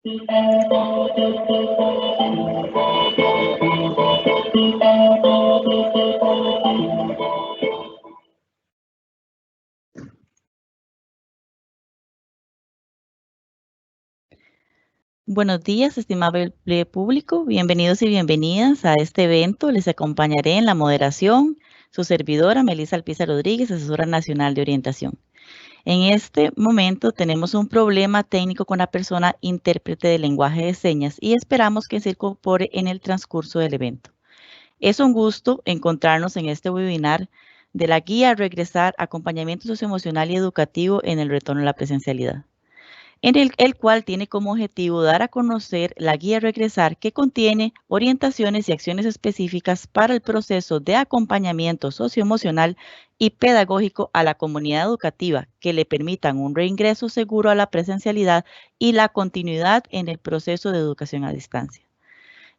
Buenos días, estimable público. Bienvenidos y bienvenidas a este evento. Les acompañaré en la moderación su servidora, Melissa Alpiza Rodríguez, asesora nacional de orientación. En este momento tenemos un problema técnico con la persona intérprete de lenguaje de señas y esperamos que se incorpore en el transcurso del evento. Es un gusto encontrarnos en este webinar de la guía Regresar, acompañamiento socioemocional y educativo en el retorno a la presencialidad, en el cual tiene como objetivo dar a conocer la guía Regresar, que contiene orientaciones y acciones específicas para el proceso de acompañamiento socioemocional y pedagógico a la comunidad educativa que le permitan un reingreso seguro a la presencialidad y la continuidad en el proceso de educación a distancia.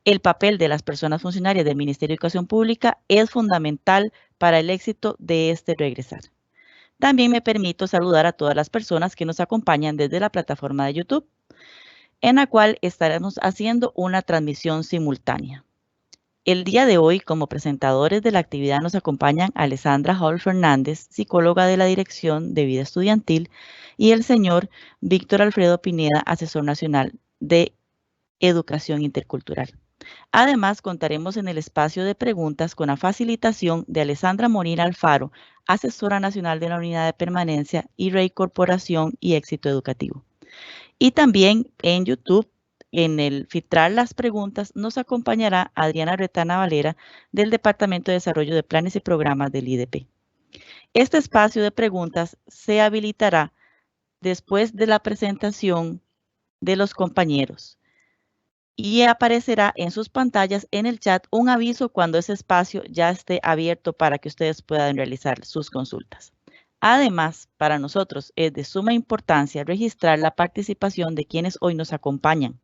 El papel de las personas funcionarias del Ministerio de Educación Pública es fundamental para el éxito de este regresar. También me permito saludar a todas las personas que nos acompañan desde la plataforma de YouTube, en la cual estaremos haciendo una transmisión simultánea. El día de hoy, como presentadores de la actividad, nos acompañan Alessandra Hall Fernández, psicóloga de la Dirección de Vida Estudiantil, y el señor Víctor Alfredo Pineda, asesor nacional de Educación Intercultural. Además, contaremos en el espacio de preguntas con la facilitación de Alessandra Molina Alfaro, asesora nacional de la Unidad de Permanencia y Reincorporación y Éxito Educativo. Y también en YouTube, en el filtrar las preguntas, nos acompañará Adriana Retana Valera del Departamento de Desarrollo de Planes y Programas del IDP. Este espacio de preguntas se habilitará después de la presentación de los compañeros y aparecerá en sus pantallas en el chat un aviso cuando ese espacio ya esté abierto para que ustedes puedan realizar sus consultas. Además, para nosotros es de suma importancia registrar la participación de quienes hoy nos acompañan.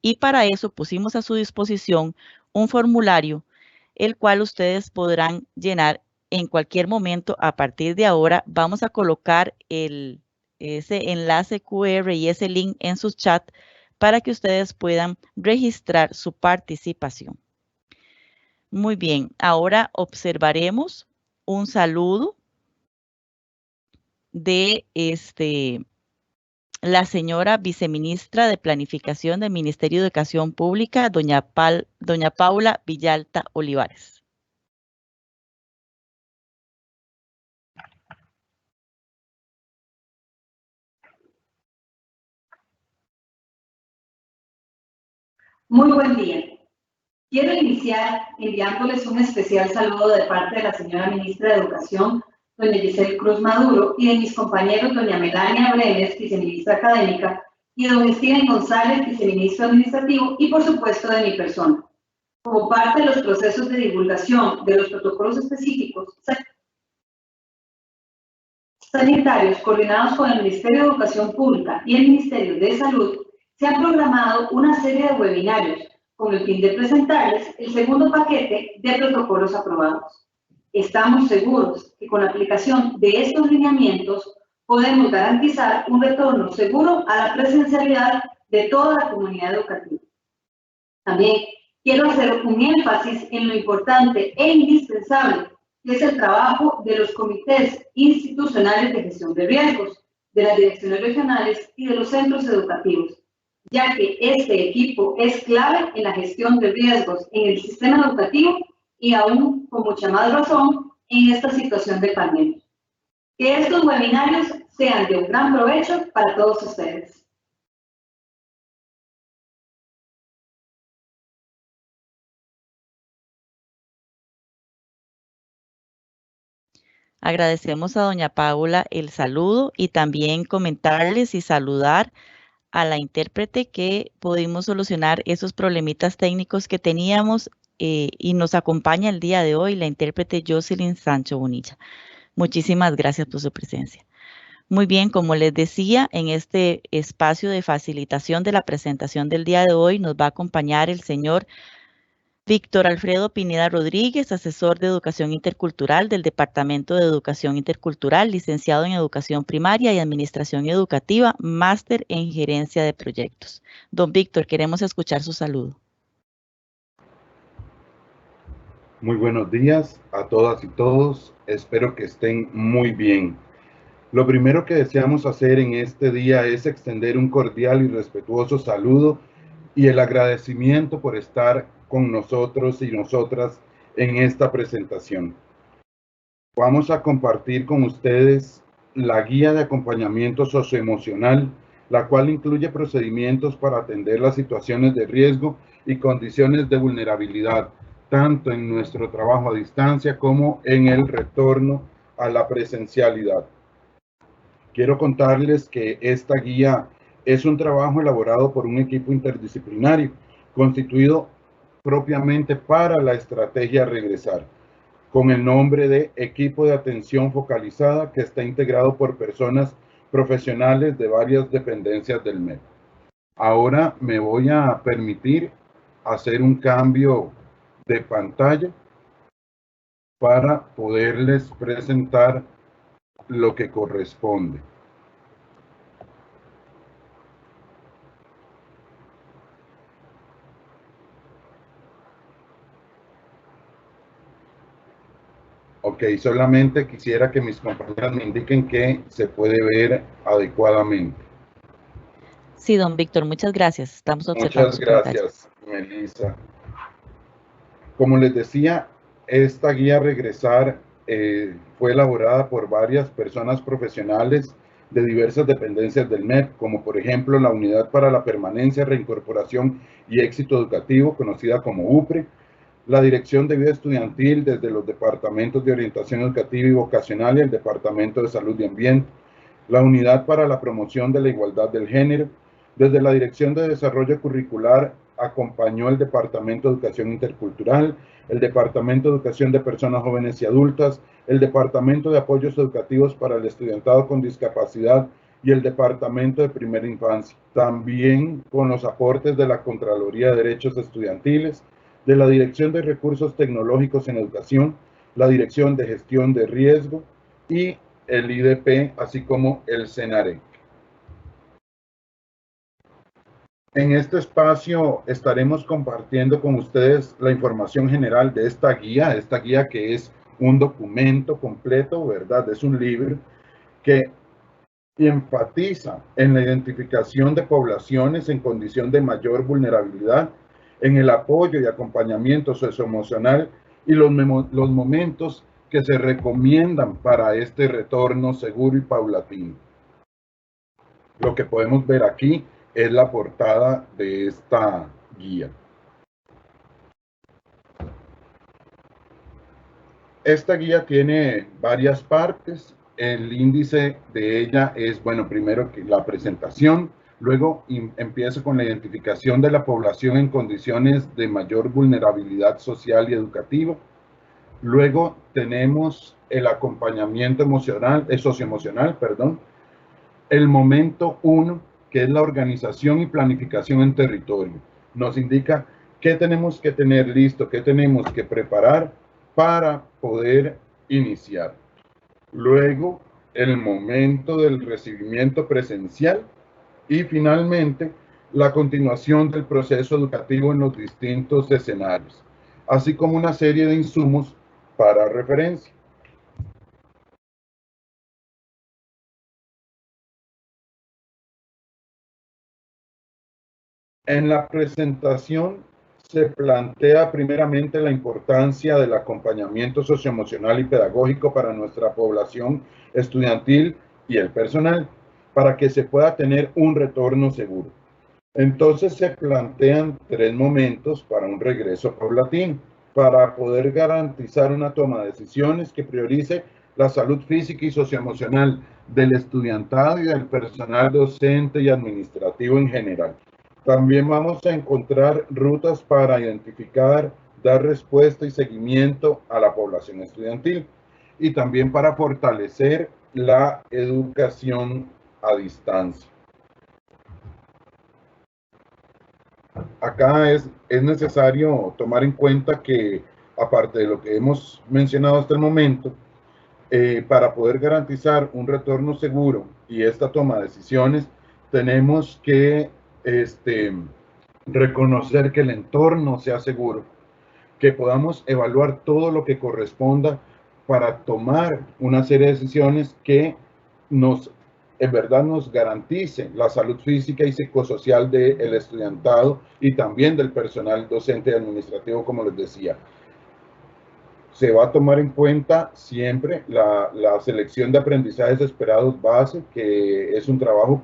Y para eso pusimos a su disposición un formulario, el cual ustedes podrán llenar en cualquier momento. A partir de ahora vamos a colocar ese enlace QR y ese link en sus chats para que ustedes puedan registrar su participación. Muy bien, ahora observaremos un saludo de la señora viceministra de Planificación del Ministerio de Educación Pública, doña Paula Villalta Olivares. Muy buen día. Quiero iniciar enviándoles un especial saludo de parte de la señora ministra de Educación, doña Giselle Cruz Maduro, y de mis compañeros, doña Melania Brenes, viceministra académica, y don Steven González, viceministro administrativo, y por supuesto de mi persona. Como parte de los procesos de divulgación de los protocolos específicos sanitarios coordinados con el Ministerio de Educación Pública y el Ministerio de Salud, se ha programado una serie de webinarios con el fin de presentarles el segundo paquete de protocolos aprobados. Estamos seguros que con la aplicación de estos lineamientos podemos garantizar un retorno seguro a la presencialidad de toda la comunidad educativa. También quiero hacer un énfasis en lo importante e indispensable que es el trabajo de los comités institucionales de gestión de riesgos, de las direcciones regionales y de los centros educativos, ya que este equipo es clave en la gestión de riesgos en el sistema educativo y aún con mucha más razón en esta situación de pandemia. Que estos webinarios sean de un gran provecho para todos ustedes. Agradecemos a doña Paula el saludo y también comentarles y saludar a la intérprete que pudimos solucionar esos problemitas técnicos que teníamos y nos acompaña el día de hoy la intérprete Jocelyn Sancho Bonilla. Muchísimas gracias por su presencia. Muy bien, como les decía, en este espacio de facilitación de la presentación del día de hoy nos va a acompañar el señor Víctor Alfredo Pineda Rodríguez, asesor de Educación Intercultural del Departamento de Educación Intercultural, licenciado en Educación Primaria y Administración Educativa, máster en Gerencia de Proyectos. Don Víctor, queremos escuchar su saludo. Muy buenos días a todas y todos, espero que estén muy bien. Lo primero que deseamos hacer en este día es extender un cordial y respetuoso saludo y el agradecimiento por estar con nosotros y nosotras en esta presentación. Vamos a compartir con ustedes la guía de acompañamiento socioemocional, la cual incluye procedimientos para atender las situaciones de riesgo y condiciones de vulnerabilidad, tanto en nuestro trabajo a distancia como en el retorno a la presencialidad. Quiero contarles que esta guía es un trabajo elaborado por un equipo interdisciplinario, constituido propiamente para la estrategia Regresar, con el nombre de Equipo de Atención Focalizada, que está integrado por personas profesionales de varias dependencias del MEP. Ahora me voy a permitir hacer un cambio de pantalla para poderles presentar lo que corresponde. Ok, solamente quisiera que mis compañeras me indiquen que se puede ver adecuadamente. Sí, don Víctor, muchas gracias. Estamos observando Muchas gracias, Melissa. Como les decía, esta guía Regresar fue elaborada por varias personas profesionales de diversas dependencias del MEP, como por ejemplo la Unidad para la Permanencia, Reincorporación y Éxito Educativo, conocida como UPRE, la Dirección de Vida Estudiantil desde los departamentos de Orientación Educativa y Vocacional y el Departamento de Salud y Ambiente, la Unidad para la Promoción de la Igualdad del Género, desde la Dirección de Desarrollo Curricular acompañó el Departamento de Educación Intercultural, el Departamento de Educación de Personas Jóvenes y Adultas, el Departamento de Apoyos Educativos para el Estudiantado con Discapacidad y el Departamento de Primera Infancia. También con los aportes de la Contraloría de Derechos Estudiantiles, de la Dirección de Recursos Tecnológicos en Educación, la Dirección de Gestión de Riesgo y el IDP, así como el CENAREC. En este espacio estaremos compartiendo con ustedes la información general de esta guía que es un documento completo, ¿verdad? Es un libro que enfatiza en la identificación de poblaciones en condición de mayor vulnerabilidad, en el apoyo y acompañamiento socioemocional y los momentos que se recomiendan para este retorno seguro y paulatino. Lo que podemos ver aquí es la portada de esta guía. Esta guía tiene varias partes. El índice de ella es, bueno, primero que la presentación, luego empieza con la identificación de la población en condiciones de mayor vulnerabilidad social y educativa. Luego tenemos el acompañamiento emocional, socioemocional, perdón. El momento 1, que es la organización y planificación en territorio. Nos indica qué tenemos que tener listo, qué tenemos que preparar para poder iniciar. Luego, el momento del recibimiento presencial y finalmente, la continuación del proceso educativo en los distintos escenarios, así como una serie de insumos para referencia. En la presentación se plantea primeramente la importancia del acompañamiento socioemocional y pedagógico para nuestra población estudiantil y el personal, para que se pueda tener un retorno seguro. Entonces se plantean 3 momentos para un regreso paulatino, para poder garantizar una toma de decisiones que priorice la salud física y socioemocional del estudiantado y del personal docente y administrativo en general. También vamos a encontrar rutas para identificar, dar respuesta y seguimiento a la población estudiantil y también para fortalecer la educación a distancia. acá es necesario tomar en cuenta que, aparte de lo que hemos mencionado hasta el momento, para poder garantizar un retorno seguro y esta toma de decisiones, tenemos que reconocer que el entorno sea seguro, que podamos evaluar todo lo que corresponda para tomar una serie de decisiones que en verdad nos garantice la salud física y psicosocial del estudiantado y también del personal docente y administrativo, como les decía. Se va a tomar en cuenta siempre la selección de aprendizajes esperados base, que es un trabajo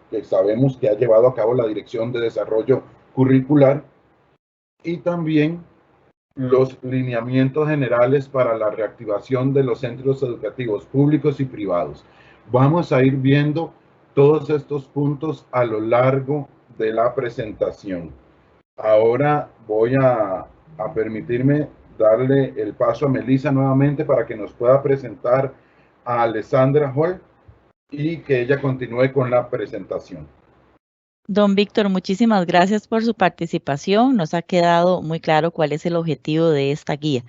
que sabemos que ha llevado a cabo la Dirección de Desarrollo Curricular, y también los lineamientos generales para la reactivación de los centros educativos públicos y privados. Vamos a ir viendo todos estos puntos a lo largo de la presentación. Ahora voy a permitirme darle el paso a Melissa nuevamente para que nos pueda presentar a Alessandra Hall y que ella continúe con la presentación. Don Víctor, muchísimas gracias por su participación. Nos ha quedado muy claro cuál es el objetivo de esta guía.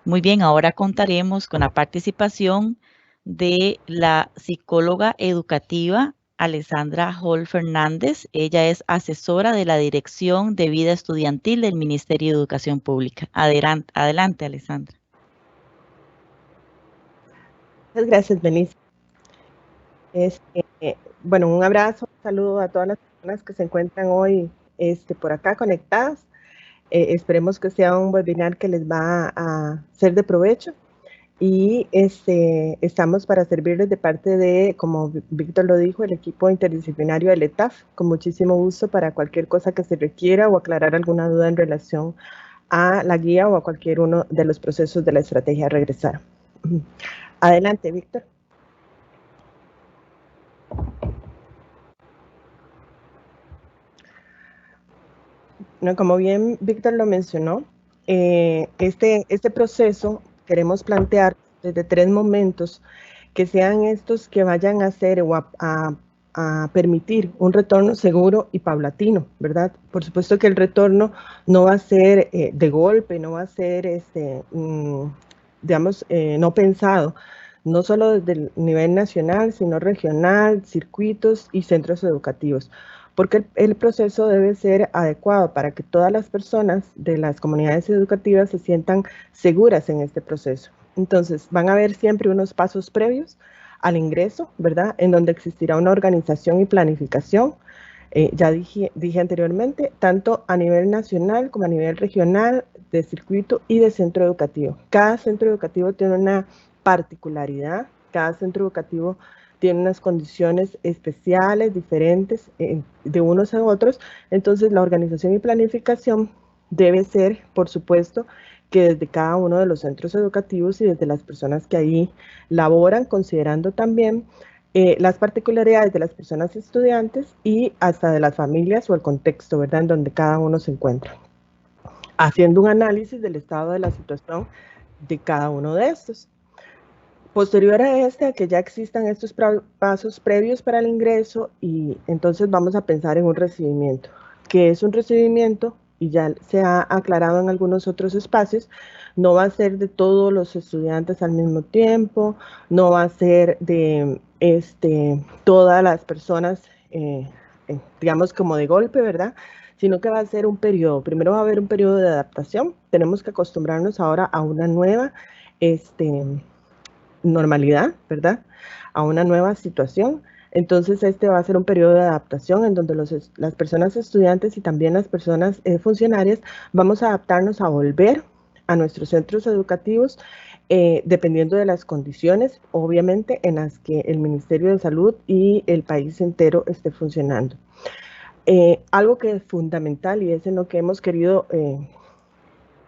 Muy bien, ahora contaremos con la participación de la psicóloga educativa Alessandra Hall Fernández. Ella es asesora de la Dirección de Vida Estudiantil del Ministerio de Educación Pública. Adelante, Alessandra. Muchas gracias, Melissa. Bueno, un abrazo, un saludo a todas las personas que se encuentran hoy por acá conectadas. Esperemos que sea un webinar que les va a ser de provecho. Y estamos para servirles de parte de, como Víctor lo dijo, el equipo interdisciplinario del ETAF, con muchísimo gusto para cualquier cosa que se requiera o aclarar alguna duda en relación a la guía o a cualquier uno de los procesos de la estrategia Regresar. Adelante, Víctor. No, como bien Víctor lo mencionó, este proceso queremos plantear desde 3 momentos que sean estos que vayan a hacer o a permitir un retorno seguro y paulatino, ¿verdad? Por supuesto que el retorno no va a ser de golpe, no va a ser, digamos, no pensado, no solo desde el nivel nacional, sino regional, circuitos y centros educativos, porque el proceso debe ser adecuado para que todas las personas de las comunidades educativas se sientan seguras en este proceso. Entonces, van a haber siempre unos pasos previos al ingreso, ¿verdad? En donde existirá una organización y planificación, ya dije anteriormente, tanto a nivel nacional como a nivel regional, de circuito y de centro educativo. Cada centro educativo tiene una particularidad, cada centro educativo tiene unas condiciones especiales, diferentes de unos a otros. Entonces, la organización y planificación debe ser, por supuesto, que desde cada uno de los centros educativos y desde las personas que ahí laboran, considerando también las particularidades de las personas estudiantes y hasta de las familias o el contexto, ¿verdad?, en donde cada uno se encuentra, haciendo un análisis del estado de la situación de cada uno de estos. Posterior a que ya existan estos pasos previos para el ingreso, y entonces vamos a pensar en un recibimiento. ¿Qué es un recibimiento? Y ya se ha aclarado en algunos otros espacios, no va a ser de todos los estudiantes al mismo tiempo, no va a ser de todas las personas, digamos, como de golpe, ¿verdad?, sino que va a ser un periodo. Primero va a haber un periodo de adaptación. Tenemos que acostumbrarnos ahora a una nueva normalidad, ¿verdad?, a una nueva situación. Entonces, va a ser un periodo de adaptación en donde las personas estudiantes y también las personas funcionarias vamos a adaptarnos a volver a nuestros centros educativos, dependiendo de las condiciones, obviamente, en las que el Ministerio de Salud y el país entero esté funcionando. Algo que es fundamental y es en lo que hemos querido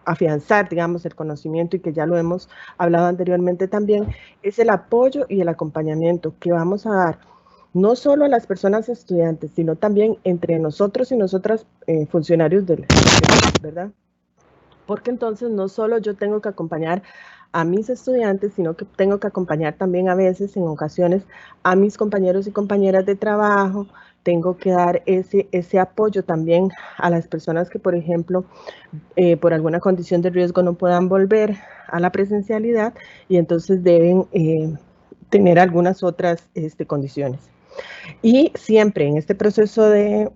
afianzar, digamos, el conocimiento, y que ya lo hemos hablado anteriormente también, es el apoyo y el acompañamiento que vamos a dar no solo a las personas estudiantes, sino también entre nosotros y nosotras, funcionarios del ¿verdad? Porque entonces no solo yo tengo que acompañar a mis estudiantes, sino que tengo que acompañar también a veces, en ocasiones, a mis compañeros y compañeras de trabajo, tengo que dar ese apoyo también a las personas que, por ejemplo, por alguna condición de riesgo no puedan volver a la presencialidad y entonces deben tener algunas otras condiciones. Y siempre en este proceso de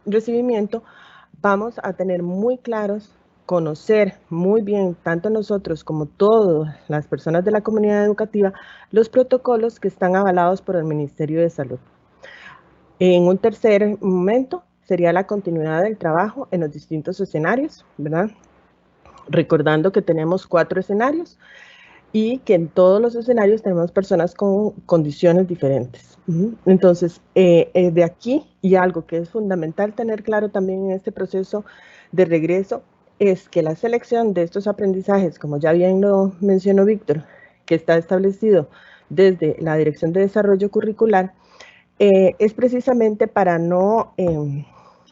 recibimiento vamos a tener muy claros, conocer muy bien, tanto nosotros como todas las personas de la comunidad educativa, los protocolos que están avalados por el Ministerio de Salud. En un tercer momento sería la continuidad del trabajo en los distintos escenarios, ¿verdad? Recordando que tenemos 4 escenarios y que en todos los escenarios tenemos personas con condiciones diferentes. Entonces, de aquí, y algo que es fundamental tener claro también en este proceso de regreso, es que la selección de estos aprendizajes, como ya bien lo mencionó Víctor, que está establecido desde la Dirección de Desarrollo Curricular, es precisamente para no,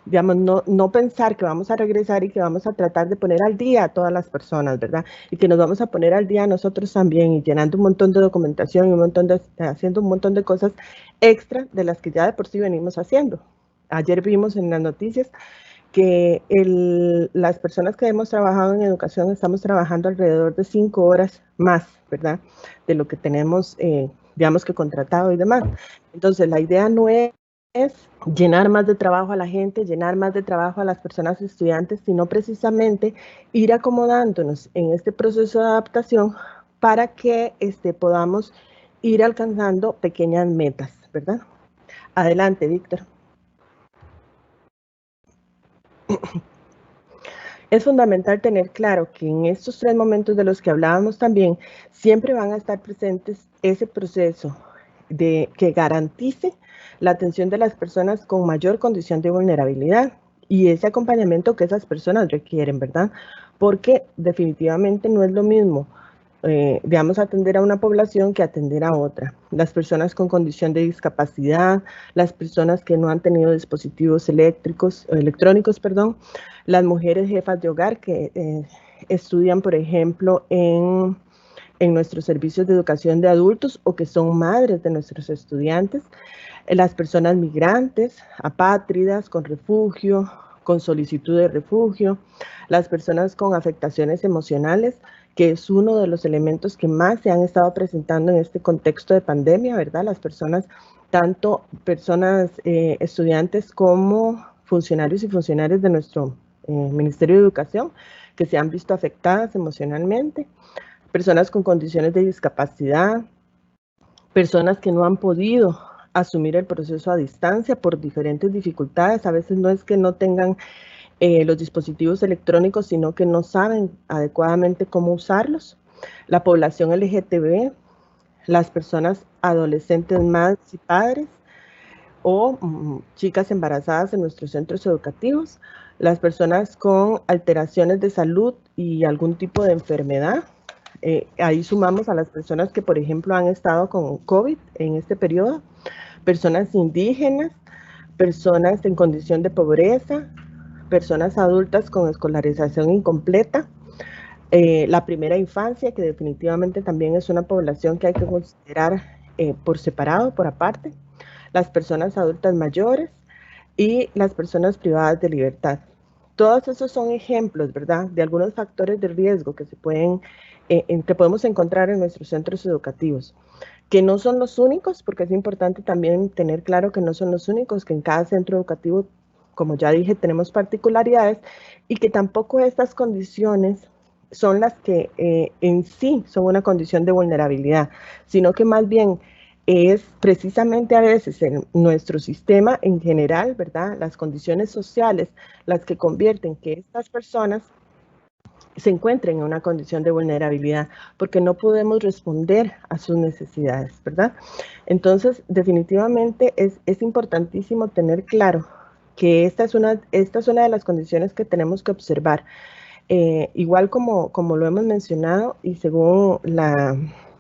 digamos, no pensar que vamos a regresar y que vamos a tratar de poner al día a todas las personas, ¿verdad? Y que nos vamos a poner al día nosotros también y llenando un montón de documentación y haciendo un montón de cosas extra de las que ya de por sí venimos haciendo. Ayer vimos en las noticias que las personas que hemos trabajado en educación estamos trabajando alrededor de 5 horas más, ¿verdad? De lo que tenemos, digamos que contratado y demás. Entonces, la idea no es llenar más de trabajo a la gente, llenar más de trabajo a las personas estudiantes, sino precisamente ir acomodándonos en este proceso de adaptación para que podamos ir alcanzando pequeñas metas, ¿verdad? Adelante, Víctor. Es fundamental tener claro que en estos 3 momentos de los que hablábamos también, siempre van a estar presentes ese proceso que garantice la atención de las personas con mayor condición de vulnerabilidad y ese acompañamiento que esas personas requieren, ¿verdad? Porque definitivamente no es lo mismo, digamos, atender a una población que atender a otra. Las personas con condición de discapacidad, las personas que no han tenido dispositivos electrónicos, las mujeres jefas de hogar que estudian, por ejemplo, en nuestros servicios de educación de adultos o que son madres de nuestros estudiantes, las personas migrantes, apátridas, con refugio, con solicitud de refugio, las personas con afectaciones emocionales, que es uno de los elementos que más se han estado presentando en este contexto de pandemia, ¿verdad? Las personas, tanto personas estudiantes como funcionarios y funcionarias de nuestro Ministerio de Educación, que se han visto afectadas emocionalmente, personas con condiciones de discapacidad, personas que no han podido asumir el proceso a distancia por diferentes dificultades. A veces no es que no tengan los dispositivos electrónicos, sino que no saben adecuadamente cómo usarlos. La población LGTB, las personas adolescentes, madres y padres, o chicas embarazadas en nuestros centros educativos, las personas con alteraciones de salud y algún tipo de enfermedad. Ahí sumamos a las personas que, por ejemplo, han estado con COVID en este periodo, personas indígenas, personas en condición de pobreza, personas adultas con escolarización incompleta, la primera infancia, que definitivamente también es una población que hay que considerar por separado, por aparte, las personas adultas mayores y las personas privadas de libertad. Todos esos son ejemplos, ¿verdad?, de algunos factores de riesgo que que podemos encontrar en nuestros centros educativos, que no son los únicos, porque es importante también tener claro que no son los únicos, que en cada centro educativo, como ya dije, tenemos particularidades y que tampoco estas condiciones son las que en sí son una condición de vulnerabilidad, sino que más bien es precisamente a veces en nuestro sistema en general, ¿verdad?, las condiciones sociales las que convierten que estas personas se encuentren en una condición de vulnerabilidad, porque no podemos responder a sus necesidades, ¿verdad? Entonces, definitivamente es importantísimo tener claro que esta es una de las condiciones que tenemos que observar. Igual como lo hemos mencionado y según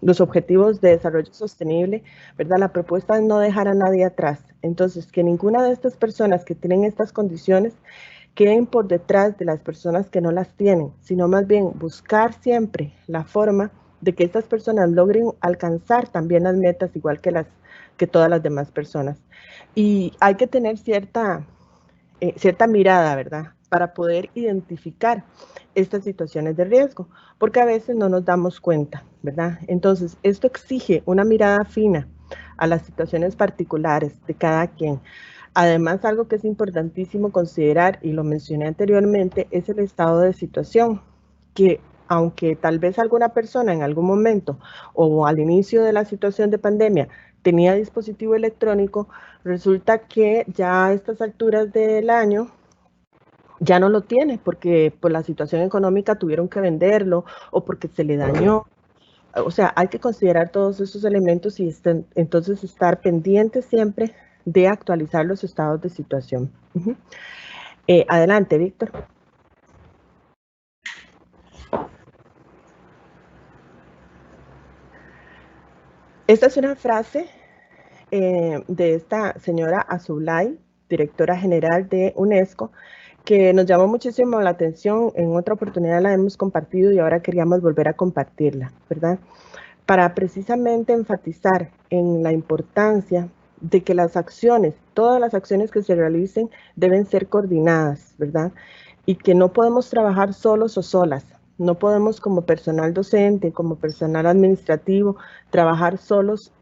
los objetivos de desarrollo sostenible, ¿verdad?, la propuesta es no dejar a nadie atrás. Entonces, que ninguna de estas personas que tienen estas condiciones queden por detrás de las personas que no las tienen, sino más bien buscar siempre la forma de que estas personas logren alcanzar también las metas, igual que las que todas las demás personas. Y hay que tener cierta mirada, ¿verdad?, para poder identificar estas situaciones de riesgo, porque a veces no nos damos cuenta, ¿verdad? Entonces, esto exige una mirada fina a las situaciones particulares de cada quien. Además, algo que es importantísimo considerar, y lo mencioné anteriormente, es el estado de situación, que aunque tal vez alguna persona en algún momento o al inicio de la situación de pandemia tenía dispositivo electrónico, resulta que ya a estas alturas del año ya no lo tiene porque por la situación económica tuvieron que venderlo o porque se le dañó. O sea, hay que considerar todos esos elementos y entonces estar pendientes siempre de actualizar los estados de situación. Adelante, Víctor. Esta es una frase de esta señora Azulay, directora general de UNESCO, que nos llamó muchísimo la atención. En otra oportunidad la hemos compartido y ahora queríamos volver a compartirla, ¿verdad? Para precisamente enfatizar en la importancia de que las acciones, todas las acciones que se realicen deben ser coordinadas, ¿verdad? Y que no podemos trabajar solos o solas. No podemos como personal docente, como personal administrativo, trabajar solos,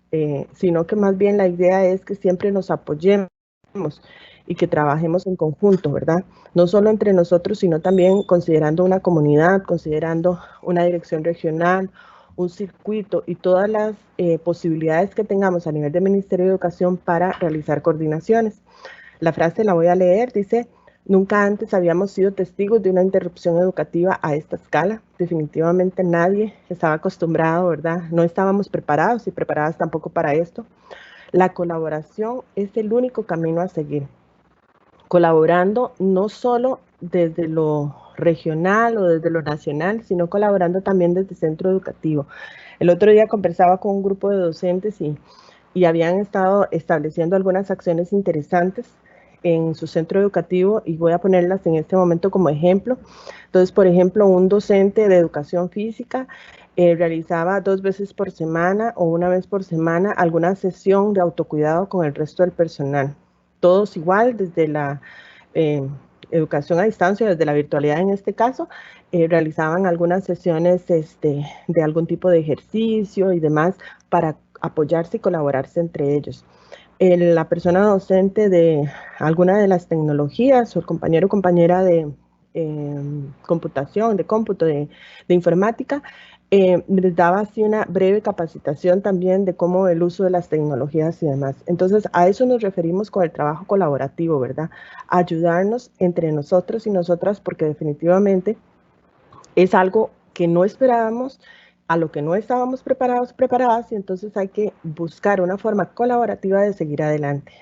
sino que más bien la idea es que siempre nos apoyemos y que trabajemos en conjunto, ¿verdad? No solo entre nosotros, sino también considerando una comunidad, considerando una dirección regional, un circuito y todas las posibilidades que tengamos a nivel del Ministerio de Educación para realizar coordinaciones. La frase la voy a leer, dice: nunca antes habíamos sido testigos de una interrupción educativa a esta escala. Definitivamente nadie estaba acostumbrado, ¿verdad? No estábamos preparados y preparadas tampoco para esto. La colaboración es el único camino a seguir. Colaborando no solo desde lo regional o desde lo nacional, sino colaborando también desde el centro educativo. El otro día conversaba con un grupo de docentes y habían estado estableciendo algunas acciones interesantes en su centro educativo y voy a ponerlas en este momento como ejemplo. Entonces, por ejemplo, un docente de educación física realizaba 2 veces por semana o 1 vez por semana alguna sesión de autocuidado con el resto del personal. Todos igual, desde la educación a distancia, desde la virtualidad en este caso, realizaban algunas sesiones de algún tipo de ejercicio y demás para apoyarse y colaborarse entre ellos. La persona docente de alguna de las tecnologías o el compañero o compañera de computación, de cómputo, de informática, les daba así una breve capacitación también de cómo el uso de las tecnologías y demás. Entonces, a eso nos referimos con el trabajo colaborativo, ¿verdad? Ayudarnos entre nosotros y nosotras, porque definitivamente es algo que no esperábamos, a lo que no estábamos preparadas, y entonces hay que buscar una forma colaborativa de seguir adelante.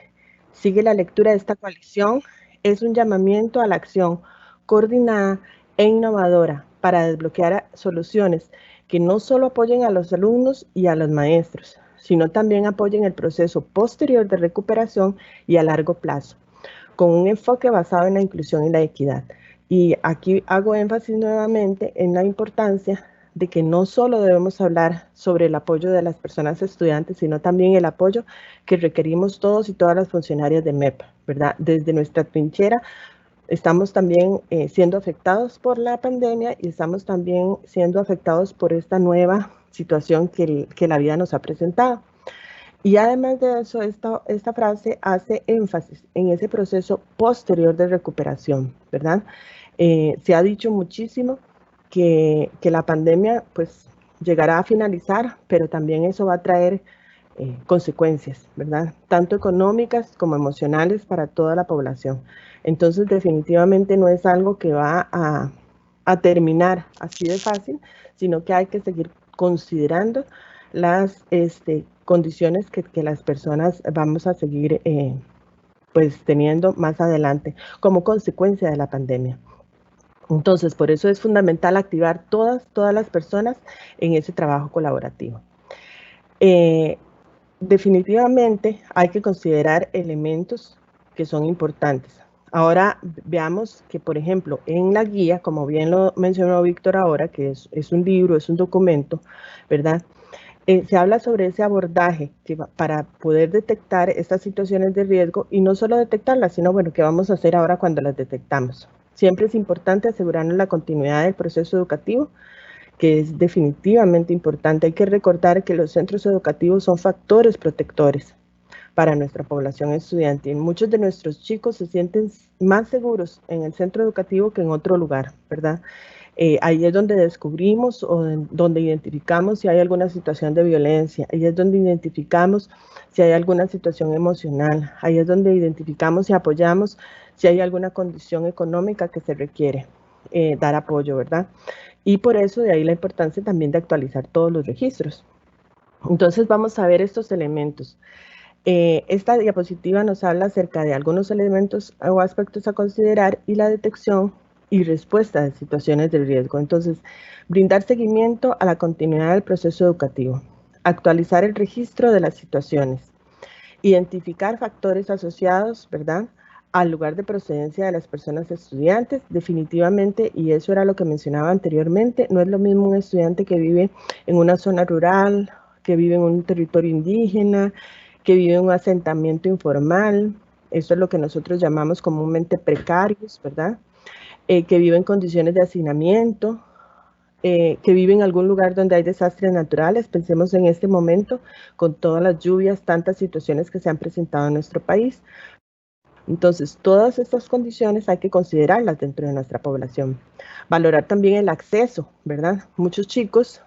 Sigue la lectura de esta coalición. Es un llamamiento a la acción coordinada e innovadora para desbloquear soluciones que no solo apoyen a los alumnos y a los maestros, sino también apoyen el proceso posterior de recuperación y a largo plazo, con un enfoque basado en la inclusión y la equidad. Y aquí hago énfasis nuevamente en la importancia de que no solo debemos hablar sobre el apoyo de las personas estudiantes, sino también el apoyo que requerimos todos y todas las funcionarias de MEP, ¿verdad? Desde nuestra trinchera estamos también siendo afectados por la pandemia y estamos también siendo afectados por esta nueva situación que la vida nos ha presentado. Y además de eso, esta frase hace énfasis en ese proceso posterior de recuperación, ¿verdad? Se ha dicho muchísimo que la pandemia pues llegará a finalizar, pero también eso va a traer consecuencias, ¿verdad? Tanto económicas como emocionales para toda la población. Entonces, definitivamente no es algo que va a terminar así de fácil, sino que hay que seguir considerando las condiciones que las personas vamos a seguir pues teniendo más adelante como consecuencia de la pandemia. Entonces, por eso es fundamental activar todas las personas en ese trabajo colaborativo. Definitivamente hay que considerar elementos que son importantes. Ahora veamos que, por ejemplo, en la guía, como bien lo mencionó Víctor ahora, que es un libro, es un documento, ¿verdad? Se habla sobre ese abordaje para poder detectar estas situaciones de riesgo y no solo detectarlas, sino bueno, ¿qué vamos a hacer ahora cuando las detectamos? Siempre es importante asegurarnos la continuidad del proceso educativo, que es definitivamente importante. Hay que recordar que los centros educativos son factores protectores para nuestra población estudiantil. Muchos de nuestros chicos se sienten más seguros en el centro educativo que en otro lugar, ¿verdad? Ahí es donde descubrimos o donde identificamos si hay alguna situación de violencia, ahí es donde identificamos si hay alguna situación emocional, ahí es donde identificamos y apoyamos si hay alguna condición económica que se requiere dar apoyo, ¿verdad? Y por eso de ahí la importancia también de actualizar todos los registros. Entonces vamos a ver estos elementos. Esta diapositiva nos habla acerca de algunos elementos o aspectos a considerar y la detección y respuesta de situaciones de riesgo. Entonces, brindar seguimiento a la continuidad del proceso educativo, actualizar el registro de las situaciones, identificar factores asociados, ¿verdad?, al lugar de procedencia de las personas estudiantes, definitivamente, y eso era lo que mencionaba anteriormente, no es lo mismo un estudiante que vive en una zona rural, que vive en un territorio indígena, que vive en un asentamiento informal, eso es lo que nosotros llamamos comúnmente precarios, ¿verdad?, que vive en condiciones de hacinamiento, que vive en algún lugar donde hay desastres naturales. Pensemos en este momento, con todas las lluvias, tantas situaciones que se han presentado en nuestro país. Entonces, todas estas condiciones hay que considerarlas dentro de nuestra población. Valorar también el acceso, ¿verdad? Muchos chicos,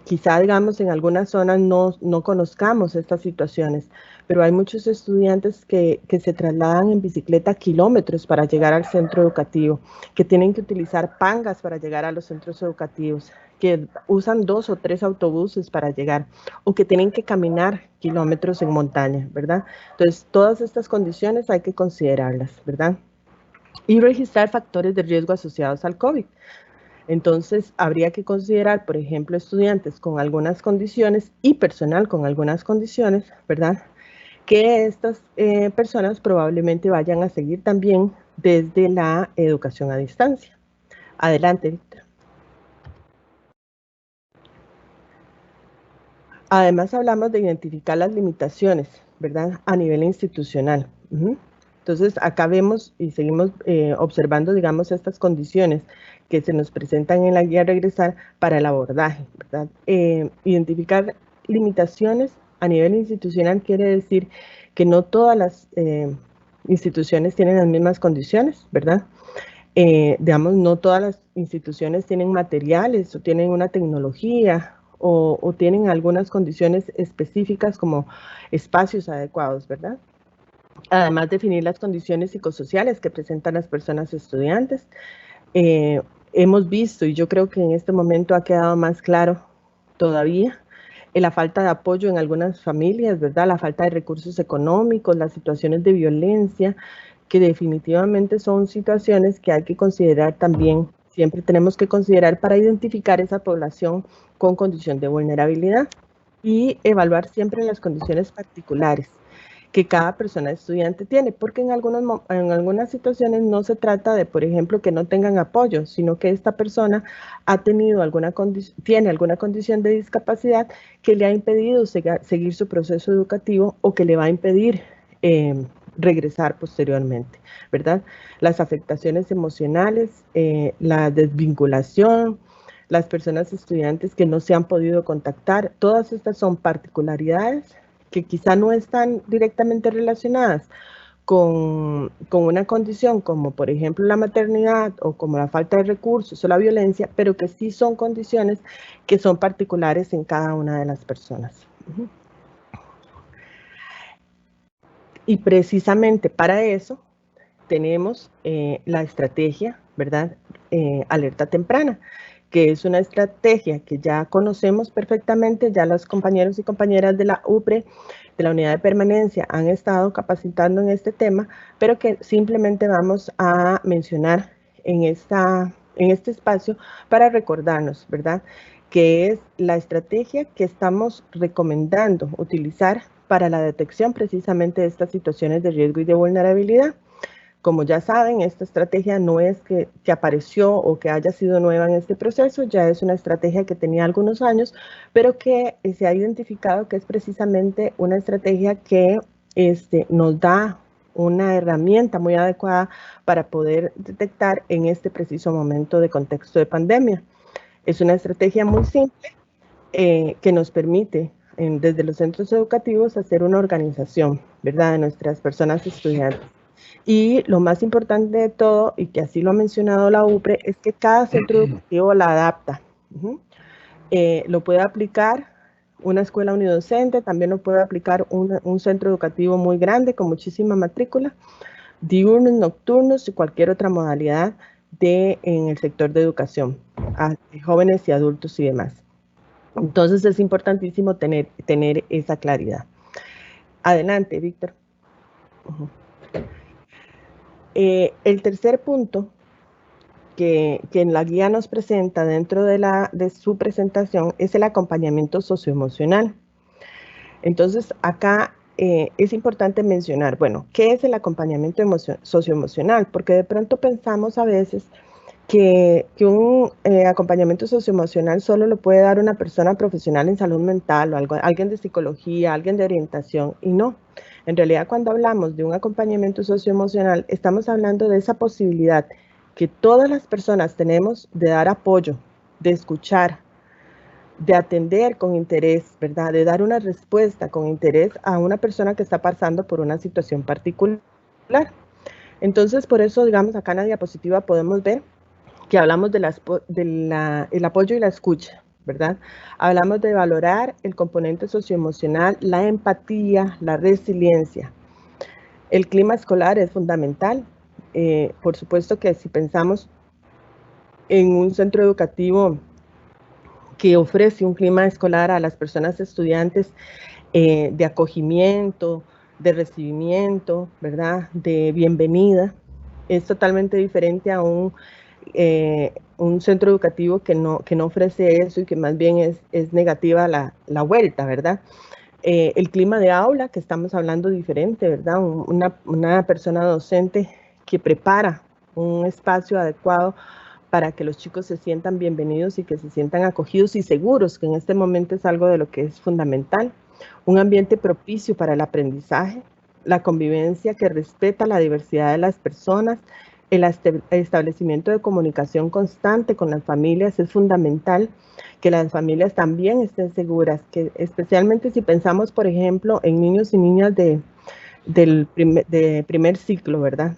quizá, digamos, en algunas zonas no conozcamos estas situaciones, pero hay muchos estudiantes que se trasladan en bicicleta kilómetros para llegar al centro educativo, que tienen que utilizar pangas para llegar a los centros educativos, que usan 2 o 3 autobuses para llegar, o que tienen que caminar kilómetros en montaña, ¿verdad? Entonces, todas estas condiciones hay que considerarlas, ¿verdad? Y registrar factores de riesgo asociados al COVID. Entonces, habría que considerar, por ejemplo, estudiantes con algunas condiciones y personal con algunas condiciones, ¿verdad?, que estas personas probablemente vayan a seguir también desde la educación a distancia. Adelante, Víctor. Además, hablamos de identificar las limitaciones, ¿verdad?, a nivel institucional. Entonces, acá vemos y seguimos observando, digamos, estas condiciones que se nos presentan en la guía Regresar para el abordaje, ¿verdad? Identificar limitaciones a nivel institucional quiere decir que no todas las instituciones tienen las mismas condiciones, ¿verdad? Digamos, no todas las instituciones tienen materiales o tienen una tecnología o tienen algunas condiciones específicas como espacios adecuados, ¿verdad? Además, definir las condiciones psicosociales que presentan las personas estudiantes. Hemos visto, y yo creo que en este momento ha quedado más claro todavía, la falta de apoyo en algunas familias, ¿verdad? La falta de recursos económicos, las situaciones de violencia, que definitivamente son situaciones que hay que considerar también. Siempre tenemos que considerar para identificar esa población con condición de vulnerabilidad y evaluar siempre las condiciones particulares que cada persona estudiante tiene, porque en algunas situaciones no se trata de, por ejemplo, que no tengan apoyo, sino que esta persona ha tenido tiene alguna condición de discapacidad que le ha impedido seguir su proceso educativo o que le va a impedir regresar posteriormente, ¿verdad? Las afectaciones emocionales, la desvinculación, las personas estudiantes que no se han podido contactar, todas estas son particularidades que quizá no están directamente relacionadas con una condición como por ejemplo la maternidad o como la falta de recursos o la violencia, pero que sí son condiciones que son particulares en cada una de las personas. Y precisamente para eso tenemos la estrategia, ¿verdad? Alerta temprana, que es una estrategia que ya conocemos perfectamente, ya los compañeros y compañeras de la UPRE, de la unidad de permanencia, han estado capacitando en este tema, pero que simplemente vamos a mencionar en este espacio para recordarnos, ¿verdad?, que es la estrategia que estamos recomendando utilizar para la detección precisamente de estas situaciones de riesgo y de vulnerabilidad. Como ya saben, esta estrategia no es que apareció o que haya sido nueva en este proceso, ya es una estrategia que tenía algunos años, pero que se ha identificado que es precisamente una estrategia que nos da una herramienta muy adecuada para poder detectar en este preciso momento de contexto de pandemia. Es una estrategia muy simple que nos permite desde los centros educativos hacer una organización, ¿verdad?, de nuestras personas estudiantes. Y lo más importante de todo, y que así lo ha mencionado la UPRE, es que cada centro educativo la adapta. Lo puede aplicar una escuela unidocente, también lo puede aplicar un centro educativo muy grande con muchísima matrícula, diurnos, nocturnos y cualquier otra modalidad en el sector de educación, a jóvenes y adultos y demás. Entonces es importantísimo tener esa claridad. Adelante, Víctor. El tercer punto que en la guía nos presenta dentro de su presentación es el acompañamiento socioemocional. Entonces, acá es importante mencionar, bueno, ¿qué es el acompañamiento socioemocional? Porque de pronto pensamos a veces que un acompañamiento socioemocional solo lo puede dar una persona profesional en salud mental o alguien de psicología, alguien de orientación, y no. En realidad, cuando hablamos de un acompañamiento socioemocional, estamos hablando de esa posibilidad que todas las personas tenemos de dar apoyo, de escuchar, de atender con interés, ¿verdad? De dar una respuesta con interés a una persona que está pasando por una situación particular. Entonces, por eso, digamos, acá en la diapositiva podemos ver que hablamos del apoyo y la escucha, ¿verdad? Hablamos de valorar el componente socioemocional, la empatía, la resiliencia. El clima escolar es fundamental. Por supuesto que si pensamos en un centro educativo que ofrece un clima escolar a las personas estudiantes de acogimiento, de recibimiento, ¿verdad?, de bienvenida, es totalmente diferente a un centro educativo que no ofrece eso y que más bien es negativa la vuelta, ¿verdad? El clima de aula, que estamos hablando diferente, ¿verdad? Una persona docente que prepara un espacio adecuado para que los chicos se sientan bienvenidos y que se sientan acogidos y seguros, que en este momento es algo de lo que es fundamental. Un ambiente propicio para el aprendizaje, la convivencia que respeta la diversidad de las personas, el establecimiento de comunicación constante con las familias es fundamental, que las familias también estén seguras, que especialmente si pensamos, por ejemplo, en niños y niñas de primer ciclo, ¿verdad?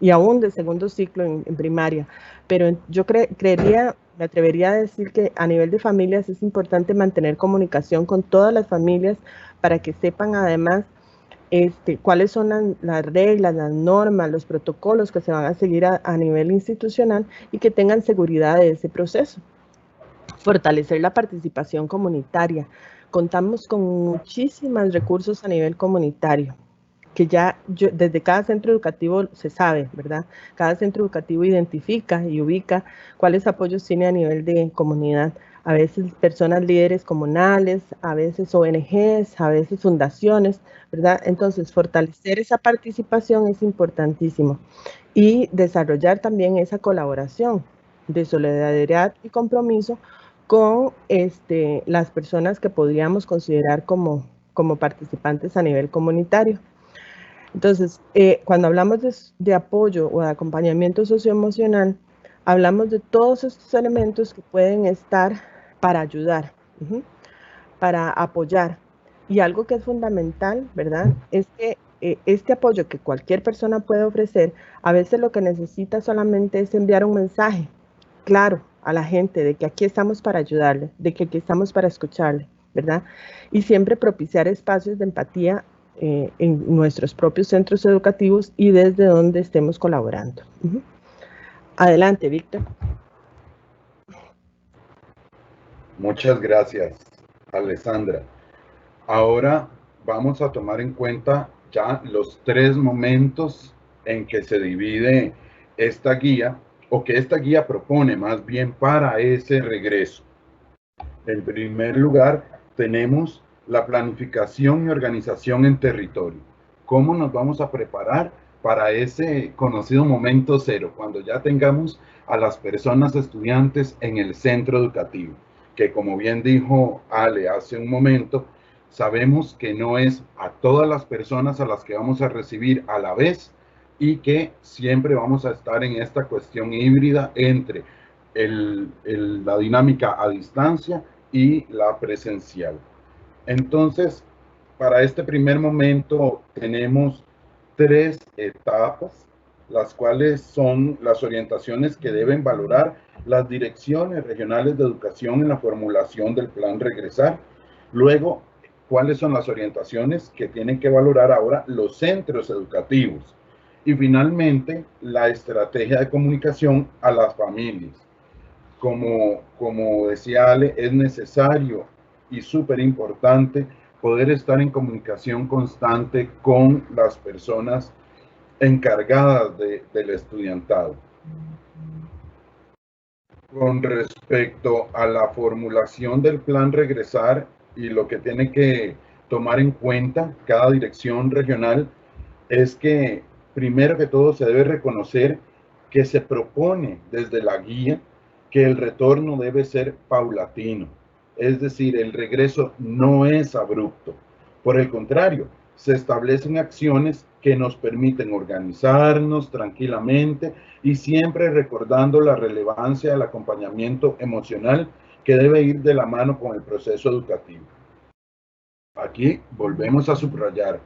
Y aún de segundo ciclo en primaria. Pero yo me atrevería a decir que a nivel de familias es importante mantener comunicación con todas las familias para que sepan además cuáles son las reglas, las normas, los protocolos que se van a seguir a nivel institucional y que tengan seguridad de ese proceso. Fortalecer la participación comunitaria. Contamos con muchísimos recursos a nivel comunitario, que desde cada centro educativo se sabe, ¿verdad? Cada centro educativo identifica y ubica cuáles apoyos tiene a nivel de comunidad. A veces personas líderes comunales, a veces ONGs, a veces fundaciones, ¿verdad? Entonces, fortalecer esa participación es importantísimo. Y desarrollar también esa colaboración de solidaridad y compromiso con las personas que podríamos considerar como participantes a nivel comunitario. Entonces, cuando hablamos de apoyo o de acompañamiento socioemocional, hablamos de todos estos elementos que pueden estar para ayudar, para apoyar. Y algo que es fundamental, ¿verdad?, es que este apoyo que cualquier persona puede ofrecer, a veces lo que necesita solamente es enviar un mensaje claro a la gente de que aquí estamos para ayudarle, de que aquí estamos para escucharle, ¿verdad? Y siempre propiciar espacios de empatía en nuestros propios centros educativos y desde donde estemos colaborando. Adelante, Víctor. Muchas gracias, Alessandra. Ahora vamos a tomar en cuenta ya los 3 momentos en que se divide esta guía, o que esta guía propone más bien para ese regreso. En primer lugar, tenemos la planificación y organización en territorio. ¿Cómo nos vamos a preparar para ese conocido momento cero, cuando ya tengamos a las personas estudiantes en el centro educativo, que como bien dijo Ale hace un momento, sabemos que no es a todas las personas a las que vamos a recibir a la vez y que siempre vamos a estar en esta cuestión híbrida entre la dinámica a distancia y la presencial. Entonces, para este primer momento tenemos 3 etapas, las cuales son las orientaciones que deben valorar las direcciones regionales de educación en la formulación del plan Regresar. Luego, cuáles son las orientaciones que tienen que valorar ahora los centros educativos. Y finalmente, la estrategia de comunicación a las familias. Como decía Ale, es necesario y súper importante poder estar en comunicación constante con las personas encargadas del estudiantado. Con respecto a la formulación del plan Regresar y lo que tiene que tomar en cuenta cada dirección regional, es que primero que todo se debe reconocer que se propone desde la guía que el retorno debe ser paulatino, es decir, el regreso no es abrupto. Por el contrario, se establecen acciones que nos permiten organizarnos tranquilamente y siempre recordando la relevancia del acompañamiento emocional que debe ir de la mano con el proceso educativo. Aquí volvemos a subrayar,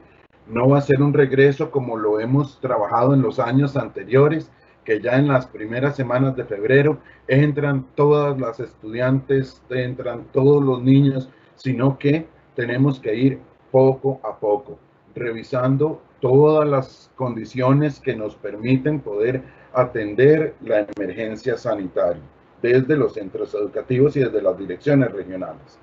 no va a ser un regreso como lo hemos trabajado en los años anteriores, que ya en las primeras semanas de febrero entran todas las estudiantes, entran todos los niños, sino que tenemos que ir poco a poco, revisando todas las condiciones que nos permiten poder atender la emergencia sanitaria desde los centros educativos y desde las direcciones regionales.